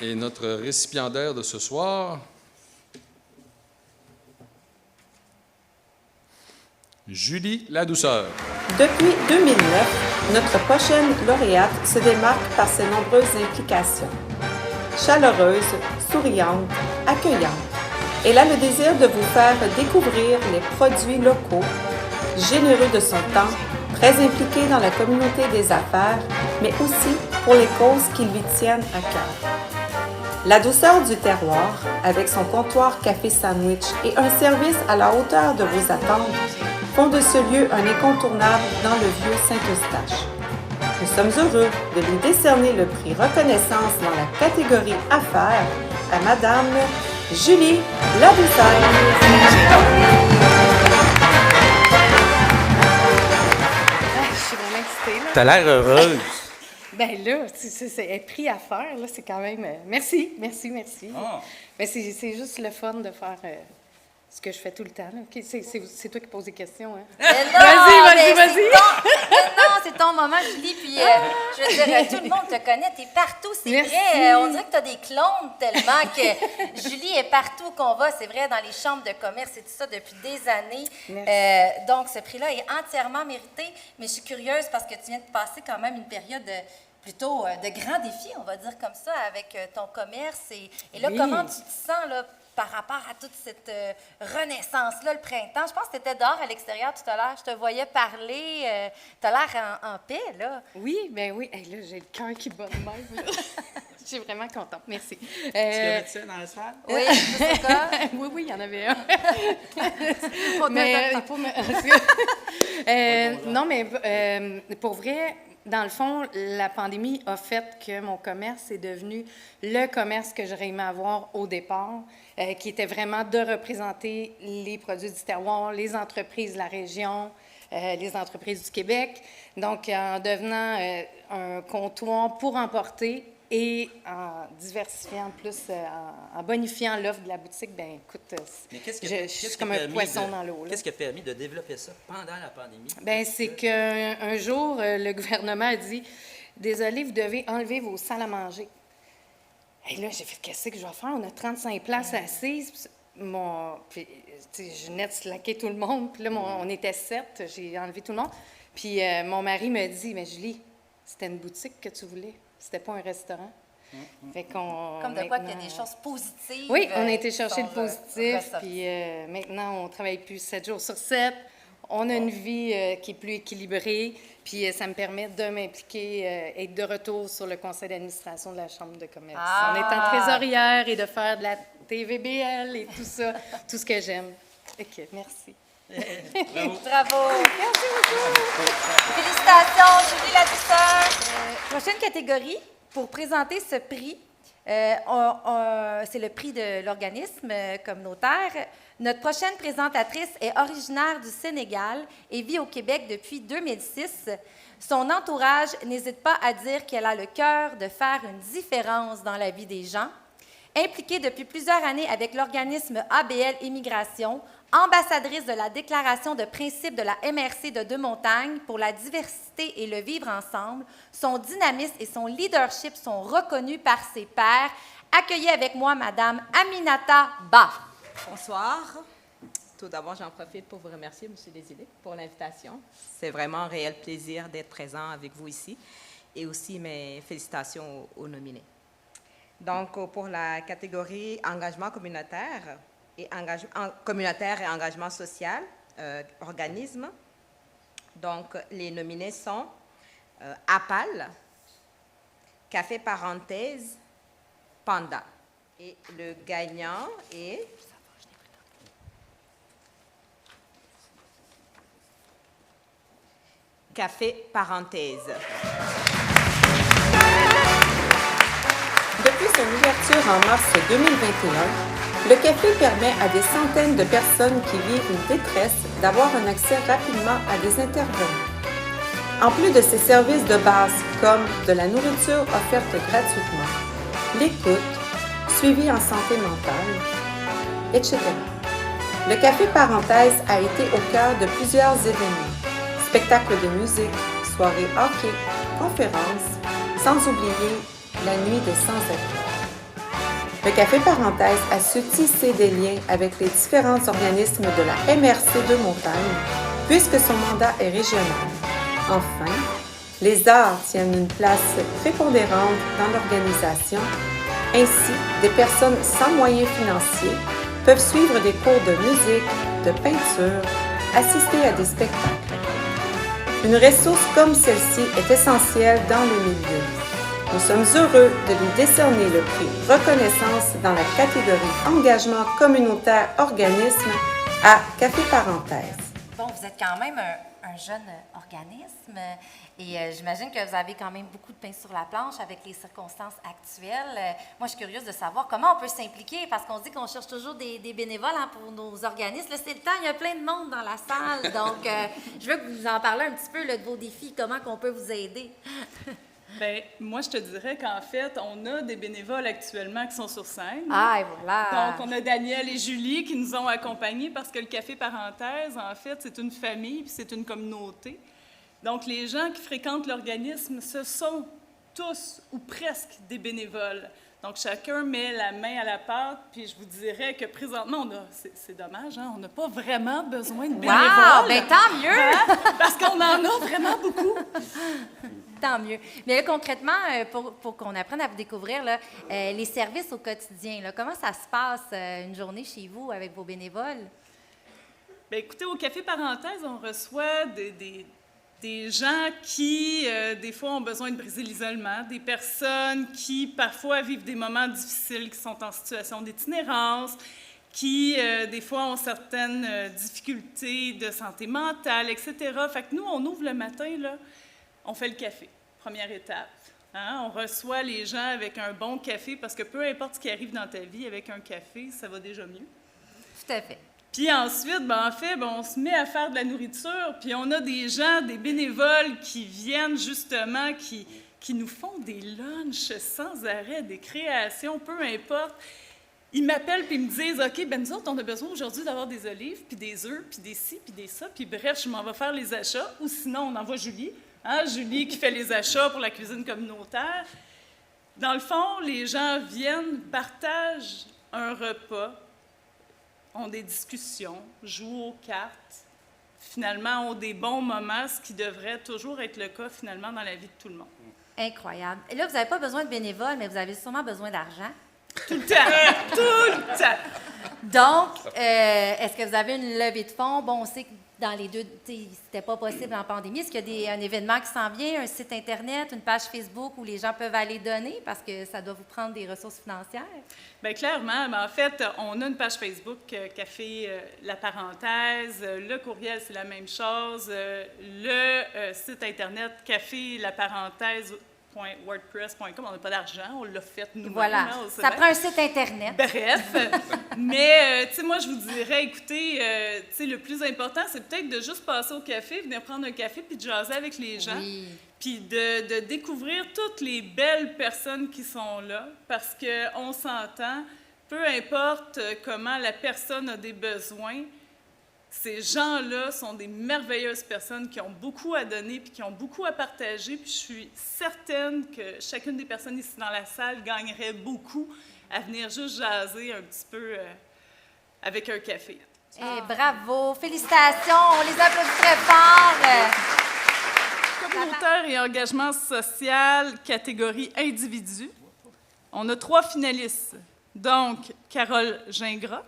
et notre récipiendaire de ce soir, Julie Ladouceur. Depuis 2009, notre prochaine lauréate se démarque par ses nombreuses implications. Chaleureuse, souriante, accueillante, elle a le désir de vous faire découvrir les produits locaux, généreux de son temps, très impliqué dans la communauté des affaires, mais aussi pour les causes qui lui tiennent à cœur. La douceur du terroir, avec son comptoir café sandwich et un service à la hauteur de vos attentes, font de ce lieu un incontournable dans le vieux Saint-Eustache. Nous sommes heureux de lui décerner le prix reconnaissance dans la catégorie Affaires à Madame Julie Ladouceur. Je suis vraiment excitée. T'as l'air heureuse. Ben là, c'est prix à faire, là, c'est quand même... merci. Ah. Ben c'est juste le fun de faire ce que je fais tout le temps. Là. Okay, c'est toi qui poses des questions, hein? Vas-y. Non, c'est ton moment, Julie, puis je veux dire, tout le monde te connaît, t'es partout, c'est vrai. On dirait que t'as des clones tellement que Julie est partout qu'on va, c'est vrai, dans les chambres de commerce et tout ça depuis des années. Donc, ce prix-là est entièrement mérité, mais je suis curieuse parce que tu viens de passer quand même une période plutôt de grands défis, on va dire comme ça, avec ton commerce. Et là, comment tu te sens là, par rapport à toute cette renaissance-là, le printemps. Je pense que tu étais dehors à l'extérieur tout à l'heure. Je te voyais parler. Tu as l'air en paix, là. Oui, bien oui. Hey, là, j'ai le cœur qui bat de même. Je suis vraiment contente. Merci. Est-ce qu'il y avait ça dans la salle? Oui, c'est ça. Oui, il y en avait un. Mais non, mais pour vrai, dans le fond, la pandémie a fait que mon commerce est devenu le commerce que j'aurais aimé avoir au départ, qui était vraiment de représenter les produits du terroir, les entreprises de la région, les entreprises du Québec. Donc, en devenant un comptoir pour emporter et en diversifiant plus, en bonifiant l'offre de la boutique, bien, écoute, je suis comme un poisson dans l'eau. Qu'est-ce qui a permis de développer ça pendant la pandémie? Bien, c'est qu'un jour, le gouvernement a dit « Désolé, vous devez enlever vos salles à manger. » Et là, j'ai fait « Qu'est-ce que je vais faire? On a 35 places assises. » Puis, je venais de slacker tout le monde. Puis là, on était 7. J'ai enlevé tout le monde. Puis mon mari me dit « Mais Julie, c'était une boutique que tu voulais. C'était pas un restaurant. » Fait qu'on, comme de quoi qu'il y a des choses positives. Oui, on a été chercher le positif. Puis maintenant, on ne travaille plus 7 jours sur 7. On a une vie qui est plus équilibrée. Puis ça me permet de m'impliquer et de retour sur le conseil d'administration de la Chambre de commerce. En étant trésorière et de faire de la TVBL et tout ça, tout ce que j'aime. OK, merci. Bravo. Merci beaucoup. Félicitations, Julie Ladouceur. Prochaine catégorie, pour présenter ce prix, c'est le prix de l'organisme communautaire. Notre prochaine présentatrice est originaire du Sénégal et vit au Québec depuis 2006. Son entourage n'hésite pas à dire qu'elle a le cœur de faire une différence dans la vie des gens. Impliquée depuis plusieurs années avec l'organisme ABL Immigration, ambassadrice de la Déclaration de principe de la MRC de Deux-Montagnes pour la diversité et le vivre ensemble, son dynamisme et son leadership sont reconnus par ses pairs. Accueillez avec moi Madame Aminata Ba. Bonsoir. Tout d'abord, j'en profite pour vous remercier, M. Desilets, pour l'invitation. C'est vraiment un réel plaisir d'être présent avec vous ici et aussi mes félicitations aux nominés. Donc, pour la catégorie engagement communautaire et engagement social, organisme, donc les nominés sont APAL, Café Parenthèse, Panda. Et le gagnant est Café Parenthèse. Depuis son ouverture en mars 2021, le café permet à des centaines de personnes qui vivent une détresse d'avoir un accès rapidement à des intervenants. En plus de ses services de base comme de la nourriture offerte gratuitement, l'écoute, suivi en santé mentale, etc. Le Café Parenthèse a été au cœur de plusieurs événements, spectacles de musique, soirées hockey, conférences, sans oublier la nuit des sans-abri. Le Café Parenthèse a su tisser des liens avec les différents organismes de la MRC Deux-Montagnes, puisque son mandat est régional. Enfin, les arts tiennent une place prépondérante dans l'organisation. Ainsi, des personnes sans moyens financiers peuvent suivre des cours de musique, de peinture, assister à des spectacles. Une ressource comme celle-ci est essentielle dans le milieu. Nous sommes heureux de lui décerner le prix Reconnaissance dans la catégorie Engagement communautaire organisme à Café Parenthèse. Bon, vous êtes quand même un jeune organisme et j'imagine que vous avez quand même beaucoup de pain sur la planche avec les circonstances actuelles. Moi, je suis curieuse de savoir comment on peut s'impliquer parce qu'on dit qu'on cherche toujours des bénévoles pour nos organismes. Là, c'est le temps, il y a plein de monde dans la salle. Donc, je veux que vous en parlez un petit peu là, de vos défis, comment on peut vous aider. Bien, moi, je te dirais qu'en fait, on a des bénévoles actuellement qui sont sur scène. Ah, et voilà! Donc, on a Daniel et Julie qui nous ont accompagnés parce que le Café Parenthèse, en fait, c'est une famille puis c'est une communauté. Donc, les gens qui fréquentent l'organisme, ce sont tous ou presque des bénévoles. Donc, chacun met la main à la pâte, puis je vous dirais que présentement, c'est dommage, hein, on n'a pas vraiment besoin de bénévoles. Wow! Bien, tant mieux! Hein, parce qu'on en a vraiment beaucoup. Tant mieux. Mais là, concrètement, pour qu'on apprenne à vous découvrir, là, les services au quotidien, là, comment ça se passe une journée chez vous avec vos bénévoles? Bien, écoutez, au Café Parenthèse, on reçoit des gens qui, des fois, ont besoin de briser l'isolement, des personnes qui, parfois, vivent des moments difficiles, qui sont en situation d'itinérance, qui, des fois, ont certaines difficultés de santé mentale, etc. Fait que nous, on ouvre le matin, là, on fait le café, première étape. Hein? On reçoit les gens avec un bon café, parce que peu importe ce qui arrive dans ta vie, avec un café, ça va déjà mieux. Tout à fait. Puis ensuite, on se met à faire de la nourriture, puis on a des gens, des bénévoles qui viennent justement, qui nous font des lunchs sans arrêt, des créations, peu importe. Ils m'appellent puis ils me disent « OK, ben nous autres, on a besoin aujourd'hui d'avoir des olives, puis des œufs, puis des ci, puis des ça, puis bref, je m'en vais faire les achats. » Ou sinon, on envoie Julie, hein, Julie qui fait les achats pour la cuisine communautaire. Dans le fond, les gens viennent, partagent un repas, ont des discussions, jouent aux cartes, finalement ont des bons moments, ce qui devrait toujours être le cas finalement dans la vie de tout le monde. Incroyable. Et là, vous n'avez pas besoin de bénévoles, mais vous avez sûrement besoin d'argent. Tout le temps! Tout le temps! Donc, est-ce que vous avez une levée de fonds? Bon, on sait que dans les deux, c'était pas possible en pandémie. Est-ce qu'il y a un événement qui s'en vient, un site Internet, une page Facebook où les gens peuvent aller donner parce que ça doit vous prendre des ressources financières? Bien, clairement. En fait, on a une page Facebook, Café La Parenthèse. Le courriel, c'est la même chose. Le site Internet, cafélaparenthèse.wordpress.com. On n'a pas d'argent, on l'a fait nous-mêmes. Voilà. Hein, ça prend un site Internet. Bref. Mais, tu sais, moi, je vous dirais, écoutez, tu sais, le plus important, c'est peut-être de juste passer au café, venir prendre un café puis de jaser avec les gens. Oui. Puis de découvrir toutes les belles personnes qui sont là, parce qu'on s'entend, peu importe comment la personne a des besoins, ces gens-là sont des merveilleuses personnes qui ont beaucoup à donner puis qui ont beaucoup à partager. Puis je suis certaine que chacune des personnes ici dans la salle gagnerait beaucoup à venir juste jaser un petit peu avec un café. Bravo! Félicitations! On les applaudit très fort! Communautaire et engagement social, catégorie individu. On a 3 finalistes. Donc, Carole Gingras,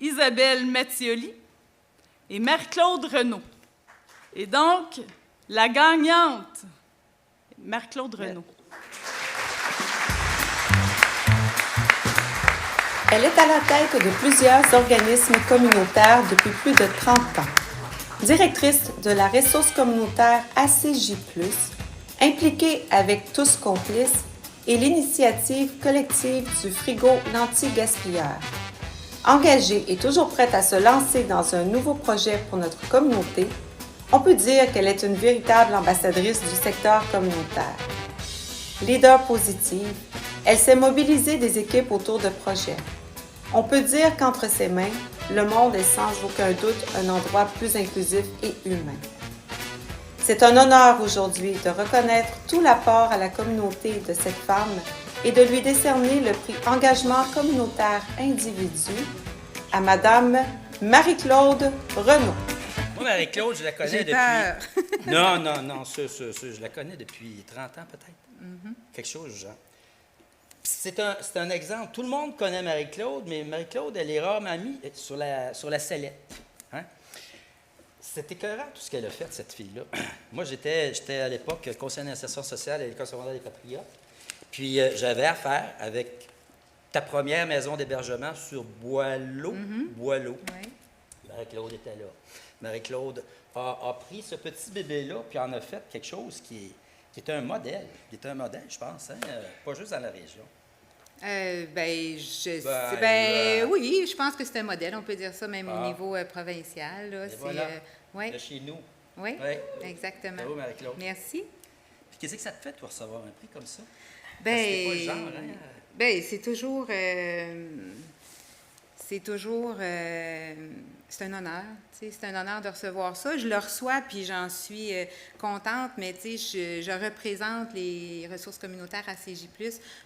Isabelle Mattioli et Marie-Claude Renaud. Et donc, la gagnante, Marie-Claude Renaud. Elle est à la tête de plusieurs organismes communautaires depuis plus de 30 ans. Directrice de la ressource communautaire ACJ+, impliquée avec Tous Complices et l'initiative collective du frigo l'anti-gaspilleur. Engagée et toujours prête à se lancer dans un nouveau projet pour notre communauté, on peut dire qu'elle est une véritable ambassadrice du secteur communautaire. Leader positive, elle s'est mobilisée des équipes autour de projets. On peut dire qu'entre ses mains, le monde est sans aucun doute un endroit plus inclusif et humain. C'est un honneur aujourd'hui de reconnaître tout l'apport à la communauté de cette femme et de lui décerner le prix Engagement communautaire individu à Madame Marie-Claude Renaud. Moi, Marie-Claude, je la connais depuis... Non, je la connais depuis 30 ans peut-être. Quelque chose, genre. C'est un exemple. Tout le monde connaît Marie-Claude, mais Marie-Claude, elle est rarement mise sur la sellette. Hein? C'est écœurant tout ce qu'elle a fait, cette fille-là. Moi, j'étais à l'époque conseiller d'insertion sociale à l'École secondaire des Patriotes. Puis j'avais affaire avec ta première maison d'hébergement sur Boileau. Boileau. Oui. Marie-Claude était là. Marie-Claude a pris ce petit bébé-là puis en a fait quelque chose qui est un modèle. Qui est un modèle, je pense, hein? Pas juste dans la région. Oui, je pense que c'est un modèle, on peut dire ça même au niveau provincial. Là, de chez nous. Oui, exactement. Bravo, Marie-Claude. Merci. Puis qu'est-ce que ça te fait, de recevoir un prix comme ça? C'est pas le genre, hein? C'est toujours... c'est toujours... c'est un honneur, tu sais, c'est un honneur de recevoir ça. Je le reçois, puis j'en suis contente, mais tu sais, je représente les ressources communautaires à CJ+.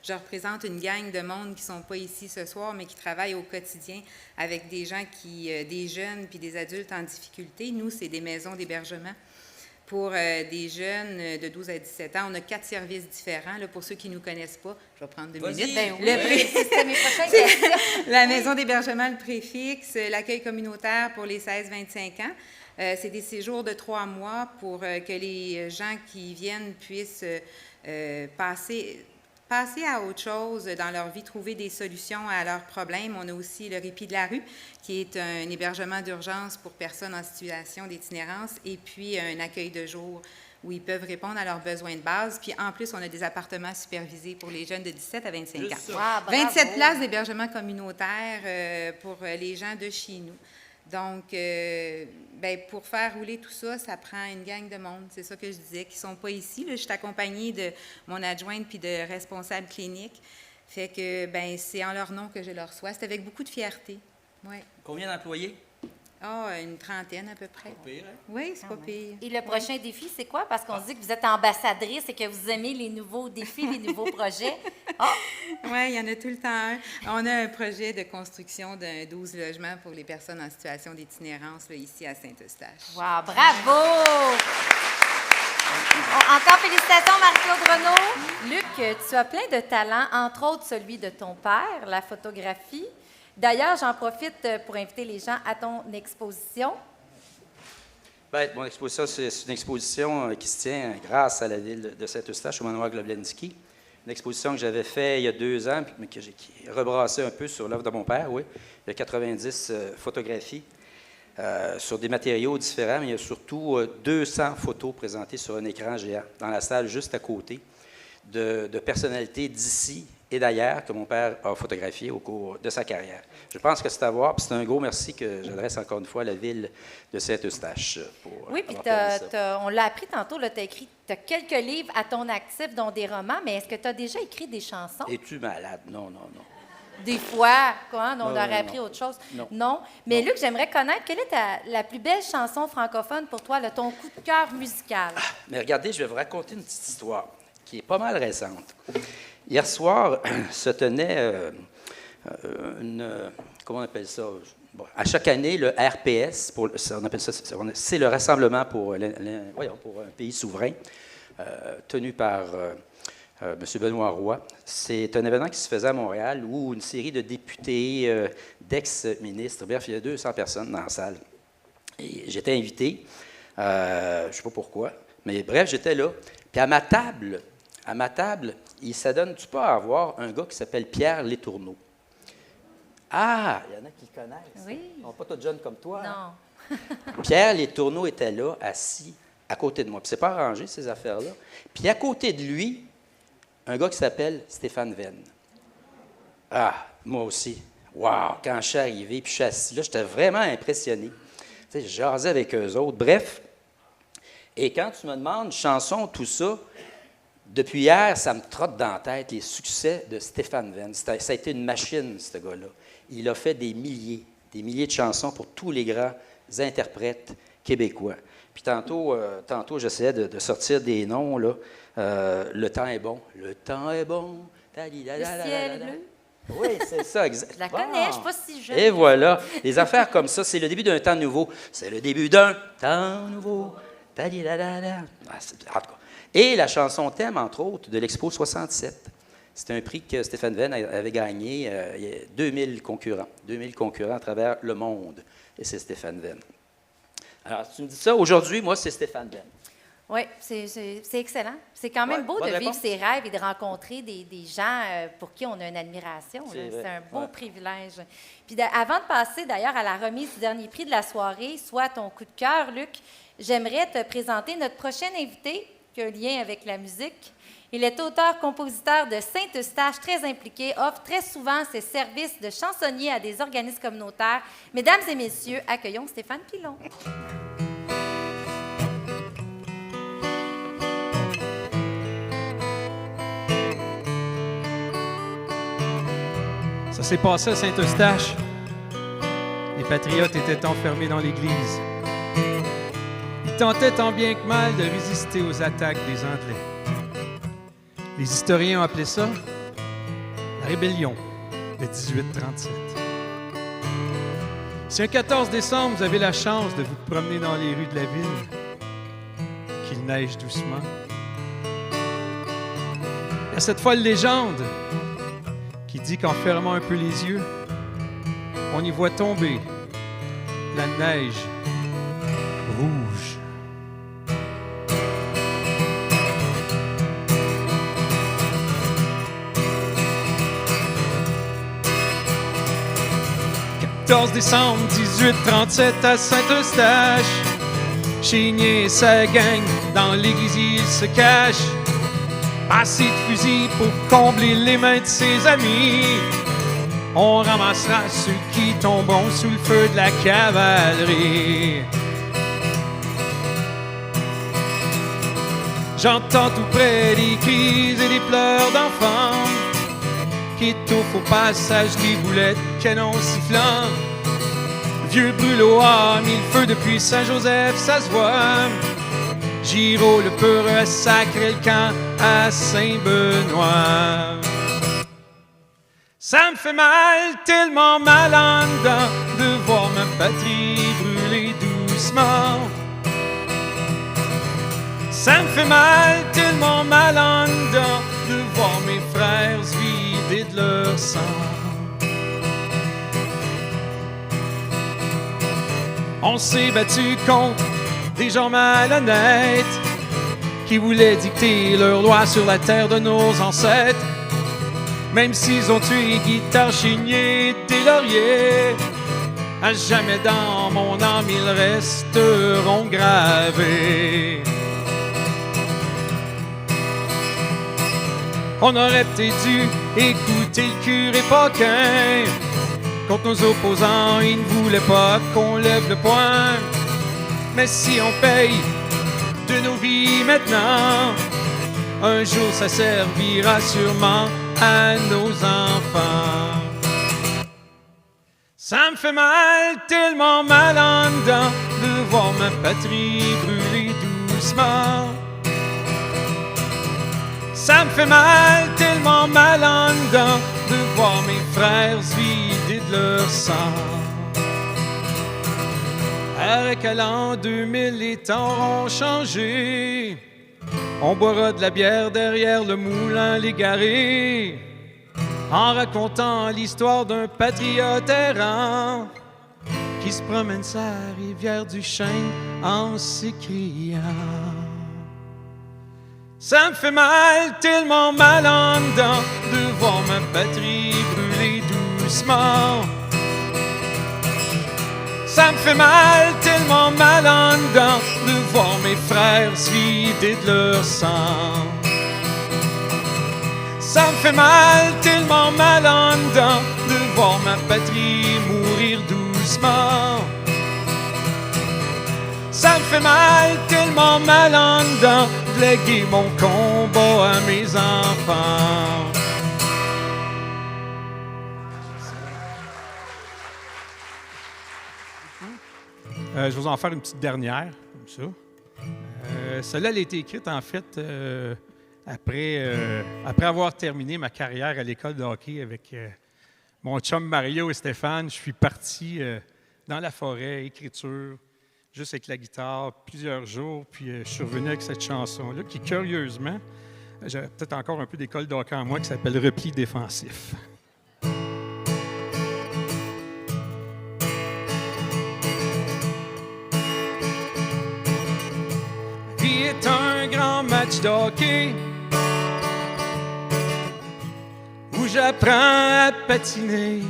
Je représente une gang de monde qui ne sont pas ici ce soir, mais qui travaillent au quotidien avec des gens des jeunes puis des adultes en difficulté. Nous, c'est des maisons d'hébergement pour des jeunes de 12 à 17 ans. On a 4 services différents. Là, pour ceux qui ne nous connaissent pas, je vais prendre 2 minutes. Ben oui, c'était mes prochaines questions. La maison d'hébergement, le préfixe, l'accueil communautaire pour les 16-25 ans. C'est des séjours de 3 mois pour que les gens qui viennent puissent passer à autre chose dans leur vie, trouver des solutions à leurs problèmes. On a aussi le répit de la rue, qui est un hébergement d'urgence pour personnes en situation d'itinérance, et puis un accueil de jour où ils peuvent répondre à leurs besoins de base. Puis en plus, on a des appartements supervisés pour les jeunes de 17 à 25 ans. Wow, 27 places d'hébergement communautaire pour les gens de chez nous. Donc, ben, pour faire rouler tout ça, ça prend une gang de monde, c'est ça que je disais, qui ne sont pas ici. Là, je suis accompagnée de mon adjointe puis de responsables cliniques. Fait que, ben, c'est en leur nom que je le reçois. C'est avec beaucoup de fierté. Ouais. Combien d'employés? Ah, une trentaine à peu près. Pas pire, hein? Oui, c'est pas pire. Et le prochain défi, c'est quoi? Parce qu'on dit que vous êtes ambassadrice et que vous aimez les nouveaux défis, les nouveaux projets. Oui, il y en a tout le temps un. On a un projet de construction d'un 12 logements pour les personnes en situation d'itinérance là, ici à Saint-Eustache. Wow, bravo! Encore félicitations, Marie-Claude Renaud. Luc, tu as plein de talents, entre autres celui de ton père, la photographie. D'ailleurs, j'en profite pour inviter les gens à ton exposition. Bien, mon exposition, c'est une exposition qui se tient grâce à la ville de Saint-Eustache, au manoir Globlinski. Une exposition que j'avais faite il y a 2 ans, mais qui est rebrassée un peu sur l'œuvre de mon père, oui. Il y a 90 photographies sur des matériaux différents, mais il y a surtout 200 photos présentées sur un écran géant dans la salle juste à côté de personnalités d'ici et d'ailleurs que mon père a photographié au cours de sa carrière. Je pense que c'est à voir, puis c'est un gros merci que j'adresse encore une fois à la ville de Saint-Eustache pour oui, puis ça. on l'a appris tantôt, tu as quelques livres à ton actif, dont des romans, mais est-ce que tu as déjà écrit des chansons? Es-tu malade? Non. Des fois, quoi, on Non, aurait non, appris non. autre chose. Non. Mais Luc, j'aimerais connaître, quelle est la plus belle chanson francophone pour toi, ton coup de cœur musical? Mais regardez, je vais vous raconter une petite histoire qui est pas mal récente. Hier soir, se tenait comment on appelle ça? Bon, à chaque année, le RPS, on appelle ça, c'est le Rassemblement pour un pays souverain, tenu par M. Benoît Roy. C'est un événement qui se faisait à Montréal où une série de députés, d'ex-ministres, bref, il y a 200 personnes dans la salle. Et j'étais invité, je ne sais pas pourquoi, mais bref, j'étais là. Puis à ma table, il s'adonne-tu pas à avoir un gars qui s'appelle Pierre Letourneau? Ah, il y en a qui le connaissent. Oui. Ils sont pas tous jeunes comme toi. Non. Hein? Pierre Letourneau était là, assis à côté de moi. Puis c'est pas arrangé, ces affaires-là. Puis à côté de lui, un gars qui s'appelle Stéphane Venn. Ah, moi aussi. Wow! Quand je suis arrivé, puis je suis assis là, j'étais vraiment impressionné. Tu sais, je jasais avec eux autres. Bref. Et quand tu me demandes chanson, tout ça, depuis hier, ça me trotte dans la tête les succès de Stéphane Venn. Ça a été une machine, ce gars-là. Il a fait des milliers de chansons pour tous les grands interprètes québécois. Puis tantôt j'essayais de sortir des noms, là. Le temps est bon. Le temps est bon. Le ciel est bleu. Oui, c'est ça, exact. Je la connais, je ne suis pas si jeune. Et voilà, des affaires comme ça, c'est le début d'un temps nouveau. C'est le début d'un temps nouveau. En tout cas. Et la chanson thème, entre autres, de l'Expo 67. C'est un prix que Stéphane Venn avait gagné. Il y a 2000 concurrents à travers le monde. Et c'est Stéphane Venn. Alors, tu me dis ça, aujourd'hui, moi, c'est Stéphane Venn. Oui, c'est excellent. C'est quand même beau de vivre ses rêves et de rencontrer des gens pour qui on a une admiration. C'est un beau privilège. Puis avant de passer d'ailleurs à la remise du dernier prix de la soirée, soit ton coup de cœur, Luc, j'aimerais te présenter notre prochain invité qui a un lien avec la musique. Il est auteur-compositeur de Saint-Eustache, très impliqué, offre très souvent ses services de chansonnier à des organismes communautaires. Mesdames et messieurs, accueillons Stéphane Pilon. Ça s'est passé à Saint-Eustache. les patriotes étaient enfermés dans l'Église. Ils tentaient tant bien que mal de résister aux attaques des Anglais. Les historiens ont appelé ça la rébellion de 1837. Si un 14 décembre, vous avez la chance de vous promener dans les rues de la ville, qu'il neige doucement, il y a cette folle légende qui dit qu'en fermant un peu les yeux, on y voit tomber la neige rouge. « 14 décembre 1837 à Saint-Eustache, Chénier et sa gang dans l'église il se cache. Assez de fusils pour combler les mains de ses amis. On ramassera ceux qui tomberont sous le feu de la cavalerie. » J'entends tout près des cris et des pleurs d'enfants qui étouffent au passage des boulettes, canons sifflants. Vieux brûlot a mis le feu depuis Saint-Joseph, ça se voit. Giraud le peureux a sacré le camp à Saint-Benoît. Ça me fait mal, tellement mal en dedans, de voir ma patrie brûler doucement. Ça me fait mal, tellement mal en dedans, de voir mes frères se vider de leur sang. On s'est battu contre des gens malhonnêtes qui voulaient dicter leurs lois sur la terre de nos ancêtres. Même s'ils ont tué Guitare, Chénier, des lauriers, à jamais dans mon âme ils resteront gravés. On aurait peut-être dû écouter le curé Paquin. Contre nos opposants, ils ne voulaient pas qu'on lève le poing. Mais si on paye de nos vies maintenant, un jour ça servira sûrement à nos enfants. Ça me fait mal, tellement mal en dedans, de voir ma patrie brûler doucement. Ça me fait mal, tellement mal en dedans, de voir mes frères se vider de leur sang. Avec à l'an 2000, les temps ont changé. On boira de la bière derrière le moulin Légaré, en racontant l'histoire d'un patriote errant qui se promène sa rivière du Chêne en s'écriant. Ça me fait mal, tellement mal en dedans, de voir ma patrie brûler doucement. Ça me fait mal, tellement mal en dedans, de voir mes frères se vider de leur sang. Ça me fait mal, tellement mal en dedans, de voir ma patrie mourir doucement. Ça me fait mal, tellement mal en dedans, de léguer mon combat à mes enfants. Je vais vous en faire une petite dernière, comme ça. Celle-là, elle a été écrite, en fait, après avoir terminé ma carrière à l'école de hockey avec mon chum Mario et Stéphane. Je suis parti dans la forêt, écriture, juste avec la guitare, plusieurs jours. Puis je suis revenu avec cette chanson-là qui, curieusement, j'avais peut-être encore un peu d'école de hockey en moi, qui s'appelle « Repli défensif ». Vie est un grand match de hockey où j'apprends à patiner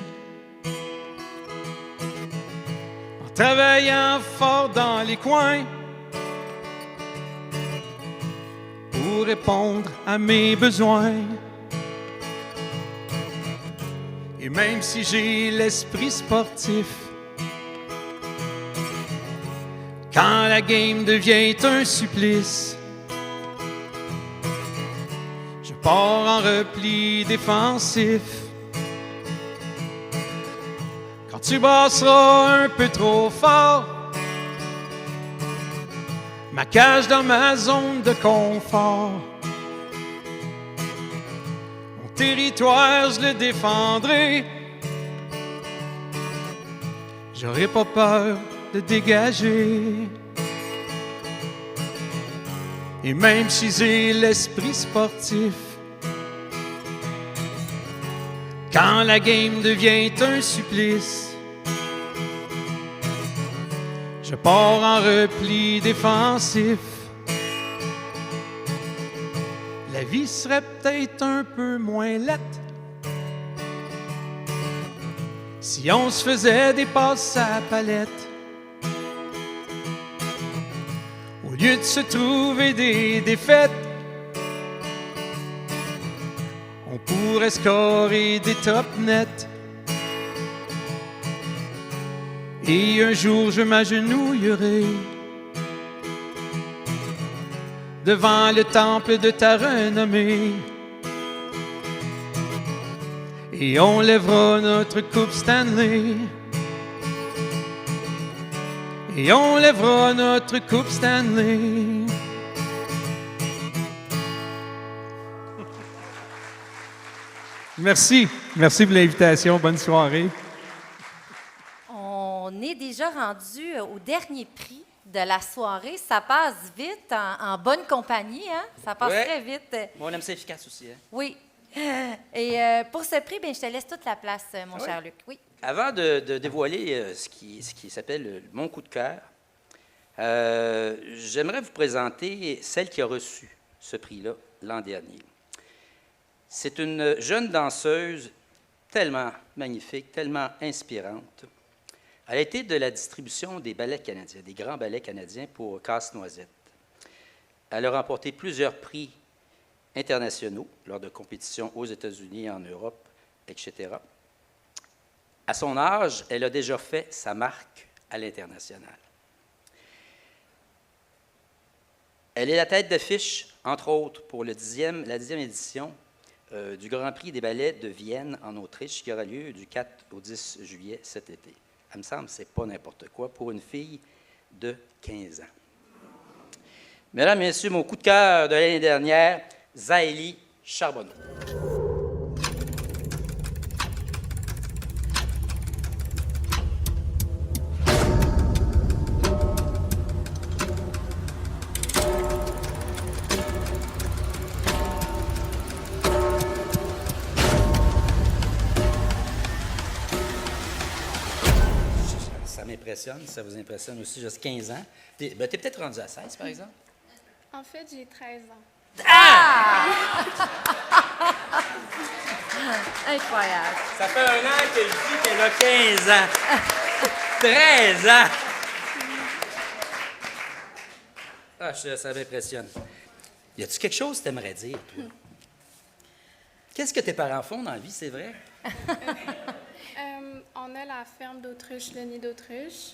en travaillant fort dans les coins pour répondre à mes besoins. Et même si j'ai l'esprit sportif, quand la game devient un supplice, je pars en repli défensif. Quand tu brasseras un peu trop fort. Ma cage dans ma zone de confort. Mon territoire, je le défendrai. J'aurai pas peur de dégager. Et même si j'ai l'esprit sportif, quand la game devient un supplice, je pars en repli défensif. La vie serait peut-être un peu moins laite si on se faisait des passes à palette. Au lieu de se trouver des défaites, on pourrait scorer des top nets. Et un jour je m'agenouillerai devant le temple de ta renommée. Et on lèvera notre coupe Stanley. Et on lèvera notre coupe Stanley. Merci. Merci pour l'invitation. Bonne soirée. On est déjà rendu au dernier prix de la soirée. Ça passe vite, en bonne compagnie, hein? Ça passe très vite. Bon, on aime ça efficace aussi, hein? Oui. Et pour ce prix, bien, je te laisse toute la place, mon cher Luc. Oui. Avant de dévoiler ce qui s'appelle mon coup de cœur, j'aimerais vous présenter celle qui a reçu ce prix-là l'an dernier. C'est une jeune danseuse tellement magnifique, tellement inspirante. Elle a été de la distribution des ballets canadiens, des grands ballets canadiens pour Casse-Noisette. Elle a remporté plusieurs prix internationaux lors de compétitions aux États-Unis, en Europe, etc. À son âge, elle a déjà fait sa marque à l'international. Elle est la tête d'affiche, entre autres, pour la 10e édition du Grand Prix des ballets de Vienne, en Autriche, qui aura lieu du 4 au 10 juillet cet été. Elle me semble que ce n'est pas n'importe quoi pour une fille de 15 ans. Mesdames et messieurs, mon coup de cœur de l'année dernière, Zaheli Charbonneau. Ça m'impressionne, ça vous impressionne aussi, juste 15 ans. T'es peut-être rendu à 16, par exemple? En fait, j'ai 13 ans. Ah! Incroyable. Ça fait un an que je dis qu'elle a 15 ans. 13 ans! Ah, ça m'impressionne. Y a-tu quelque chose que tu aimerais dire, toi? Qu'est-ce que tes parents font dans la vie, c'est vrai? On a la ferme d'autruche, le nid d'autruche.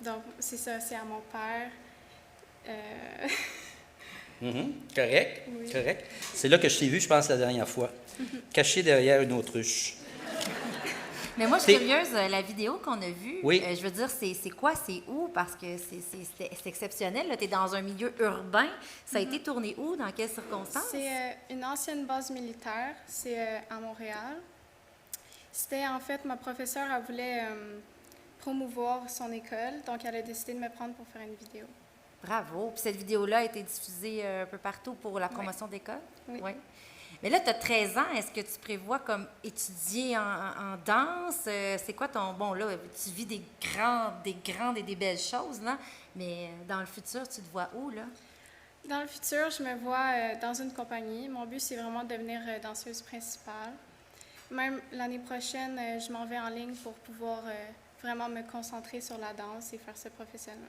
Donc, c'est ça, c'est à mon père. Correct, Oui. correct. C'est là que je t'ai vu, je pense, la dernière fois. Caché derrière une autruche. Mais moi, je suis curieuse, la vidéo qu'on a vue, Oui. je veux dire, c'est quoi, c'est où? Parce que c'est exceptionnel. Tu es dans un milieu urbain. Ça a été tourné où? Dans quelles circonstances? C'est une ancienne base militaire. C'est à Montréal. C'était, en fait, ma professeure, elle voulait promouvoir son école. Donc, elle a décidé de me prendre pour faire une vidéo. Bravo. Puis cette vidéo-là a été diffusée un peu partout pour la promotion d'école? Oui. Mais là, tu as 13 ans. Est-ce que tu prévois comme étudier en danse? C'est quoi ton... Bon, là, tu vis des grandes et des belles choses, là. Mais dans le futur, tu te vois où, là? Dans le futur, je me vois dans une compagnie. Mon but, c'est vraiment de devenir danseuse principale. Même l'année prochaine, je m'en vais en ligne pour pouvoir vraiment me concentrer sur la danse et faire ça professionnellement.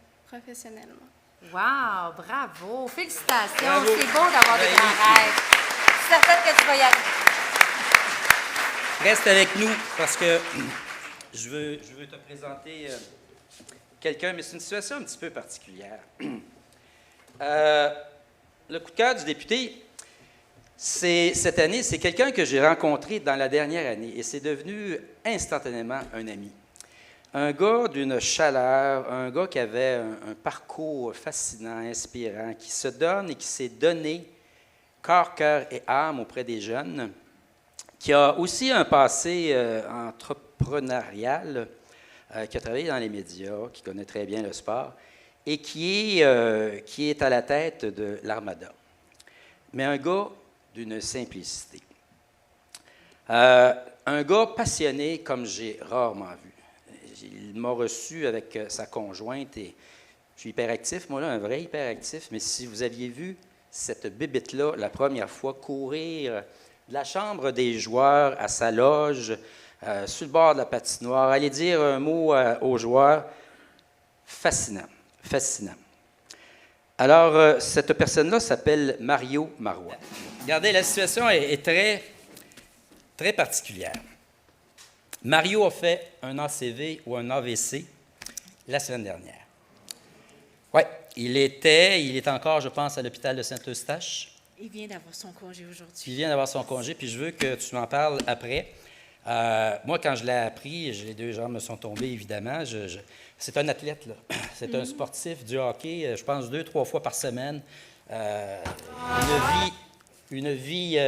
Wow! Bravo! Félicitations! Bravo. C'est beau d'avoir des grands rêves. Je suis certaine que tu vas y aller. Reste avec nous parce que je veux te présenter quelqu'un, mais c'est une situation un petit peu particulière. Le coup de cœur du député, Cette année, c'est quelqu'un que j'ai rencontré dans la dernière année et c'est devenu instantanément un ami. Un gars d'une chaleur, un gars qui avait un parcours fascinant, inspirant, qui se donne et qui s'est donné corps, cœur et âme auprès des jeunes, qui a aussi un passé entrepreneurial, qui a travaillé dans les médias, qui connaît très bien le sport et qui est à la tête de l'Armada. Mais un gars d'une simplicité. Un gars passionné comme j'ai rarement vu. Il m'a reçu avec sa conjointe et je suis hyperactif, moi là, un vrai hyperactif, mais si vous aviez vu cette bébite-là la première fois courir de la chambre des joueurs à sa loge, sur le bord de la patinoire, aller dire un mot aux joueurs, fascinant, fascinant. Alors, cette personne-là s'appelle Mario Marois. Regardez, la situation est très, très particulière. Mario a fait un ACV ou un AVC la semaine dernière. Oui, il est encore, je pense, à l'hôpital de Saint-Eustache. Il vient d'avoir son congé aujourd'hui. Il vient d'avoir son congé, puis je veux que tu m'en parles après. Moi, quand je l'ai appris, les deux jambes me sont tombées, évidemment. C'est un athlète, là. C'est un sportif du hockey, je pense 2-3 fois par semaine. Une vie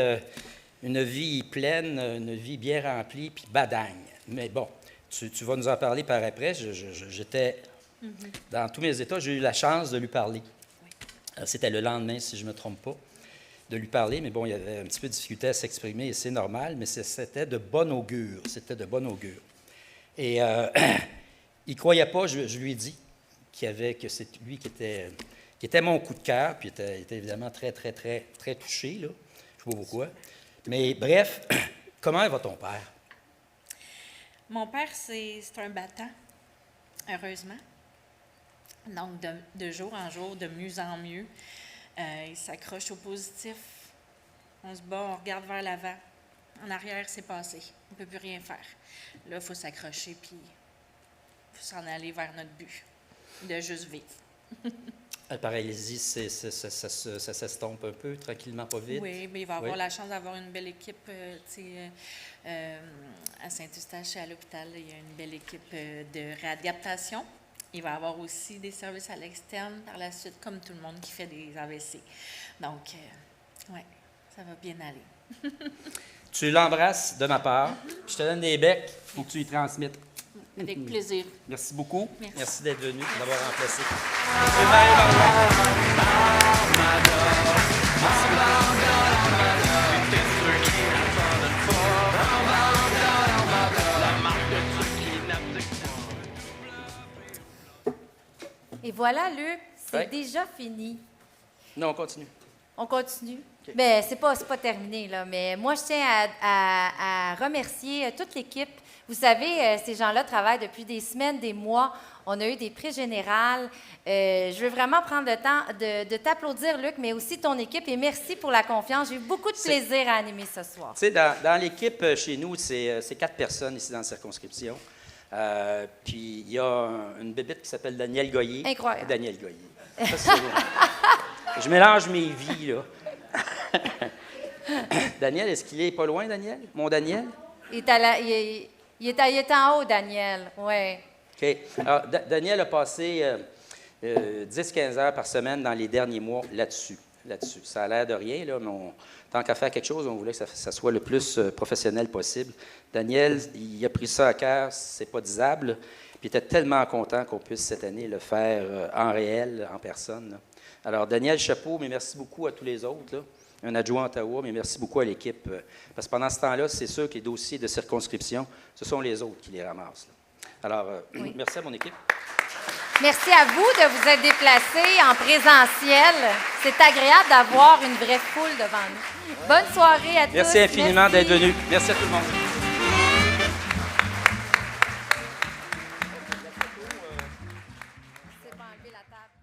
pleine, une vie bien remplie, puis badagne. Mais bon, tu vas nous en parler par après. J'étais dans tous mes états, j'ai eu la chance de lui parler. C'était le lendemain, si je ne me trompe pas, de lui parler. Mais bon, il y avait un petit peu de difficulté à s'exprimer, et c'est normal, mais c'était de bon augure. C'était de bon augure. Et il ne croyait pas, je lui ai dit, que c'est lui qui était mon coup de cœur, puis il était évidemment très, très, très, très touché, là. Je ne sais pas pourquoi. Mais bref, comment va ton père? Mon père, c'est un battant, heureusement. Donc, de jour en jour, de mieux en mieux. Il s'accroche au positif. On se bat, on regarde vers l'avant. En arrière, c'est passé. On ne peut plus rien faire. Là, il faut s'accrocher, puis il faut s'en aller vers notre but, de juste vivre. La paralysie, ça s'estompe un peu, tranquillement, pas vite. Oui, mais il va avoir la chance d'avoir une belle équipe. À Saint-Eustache, à l'hôpital, il y a une belle équipe de réadaptation. Il va avoir aussi des services à l'externe par la suite, comme tout le monde qui fait des AVC. Donc, oui, ça va bien aller. Tu l'embrasses de ma part. Je te donne des becs pour que tu y transmettes. Avec plaisir. Merci beaucoup. Merci d'être venu, d'avoir remplacé. Et voilà, Luc, c'est déjà fini. Non, on continue. On continue? Okay. Bien, c'est pas terminé, là, mais moi, je tiens à remercier toute l'équipe. Vous savez, ces gens-là travaillent depuis des semaines, des mois. On a eu des prix générales. Je veux vraiment prendre le temps de t'applaudir, Luc, mais aussi ton équipe. Et merci pour la confiance. J'ai eu beaucoup de plaisir à animer ce soir. Tu sais, dans l'équipe chez nous, c'est 4 personnes ici dans la circonscription. Puis il y a une bébête qui s'appelle Daniel Goyer. Incroyable. Daniel Goyer. Ça, je mélange mes vies, là. Daniel, est-ce qu'il est pas loin, Daniel? Mon Daniel? Il est en haut, Daniel. Oui. OK. Alors, Daniel a passé 10-15 heures par semaine dans les derniers mois là-dessus. Ça a l'air de rien, là, mais tant qu'à faire quelque chose, on voulait que ça soit le plus professionnel possible. Daniel, il a pris ça à cœur, c'est pas disable, puis il était tellement content qu'on puisse cette année le faire en réel, en personne, là. Alors, Daniel, chapeau, mais merci beaucoup à tous les autres, là. Un adjoint à Ottawa, mais merci beaucoup à l'équipe. Parce que pendant ce temps-là, c'est sûr que les dossiers de circonscription, ce sont les autres qui les ramassent, là. Alors, merci à mon équipe. Merci à vous de vous être déplacés en présentiel. C'est agréable d'avoir une vraie foule devant nous. Bonne soirée à tous. Merci infiniment d'être venus. Merci à tout le monde. C'est pas enlever la table.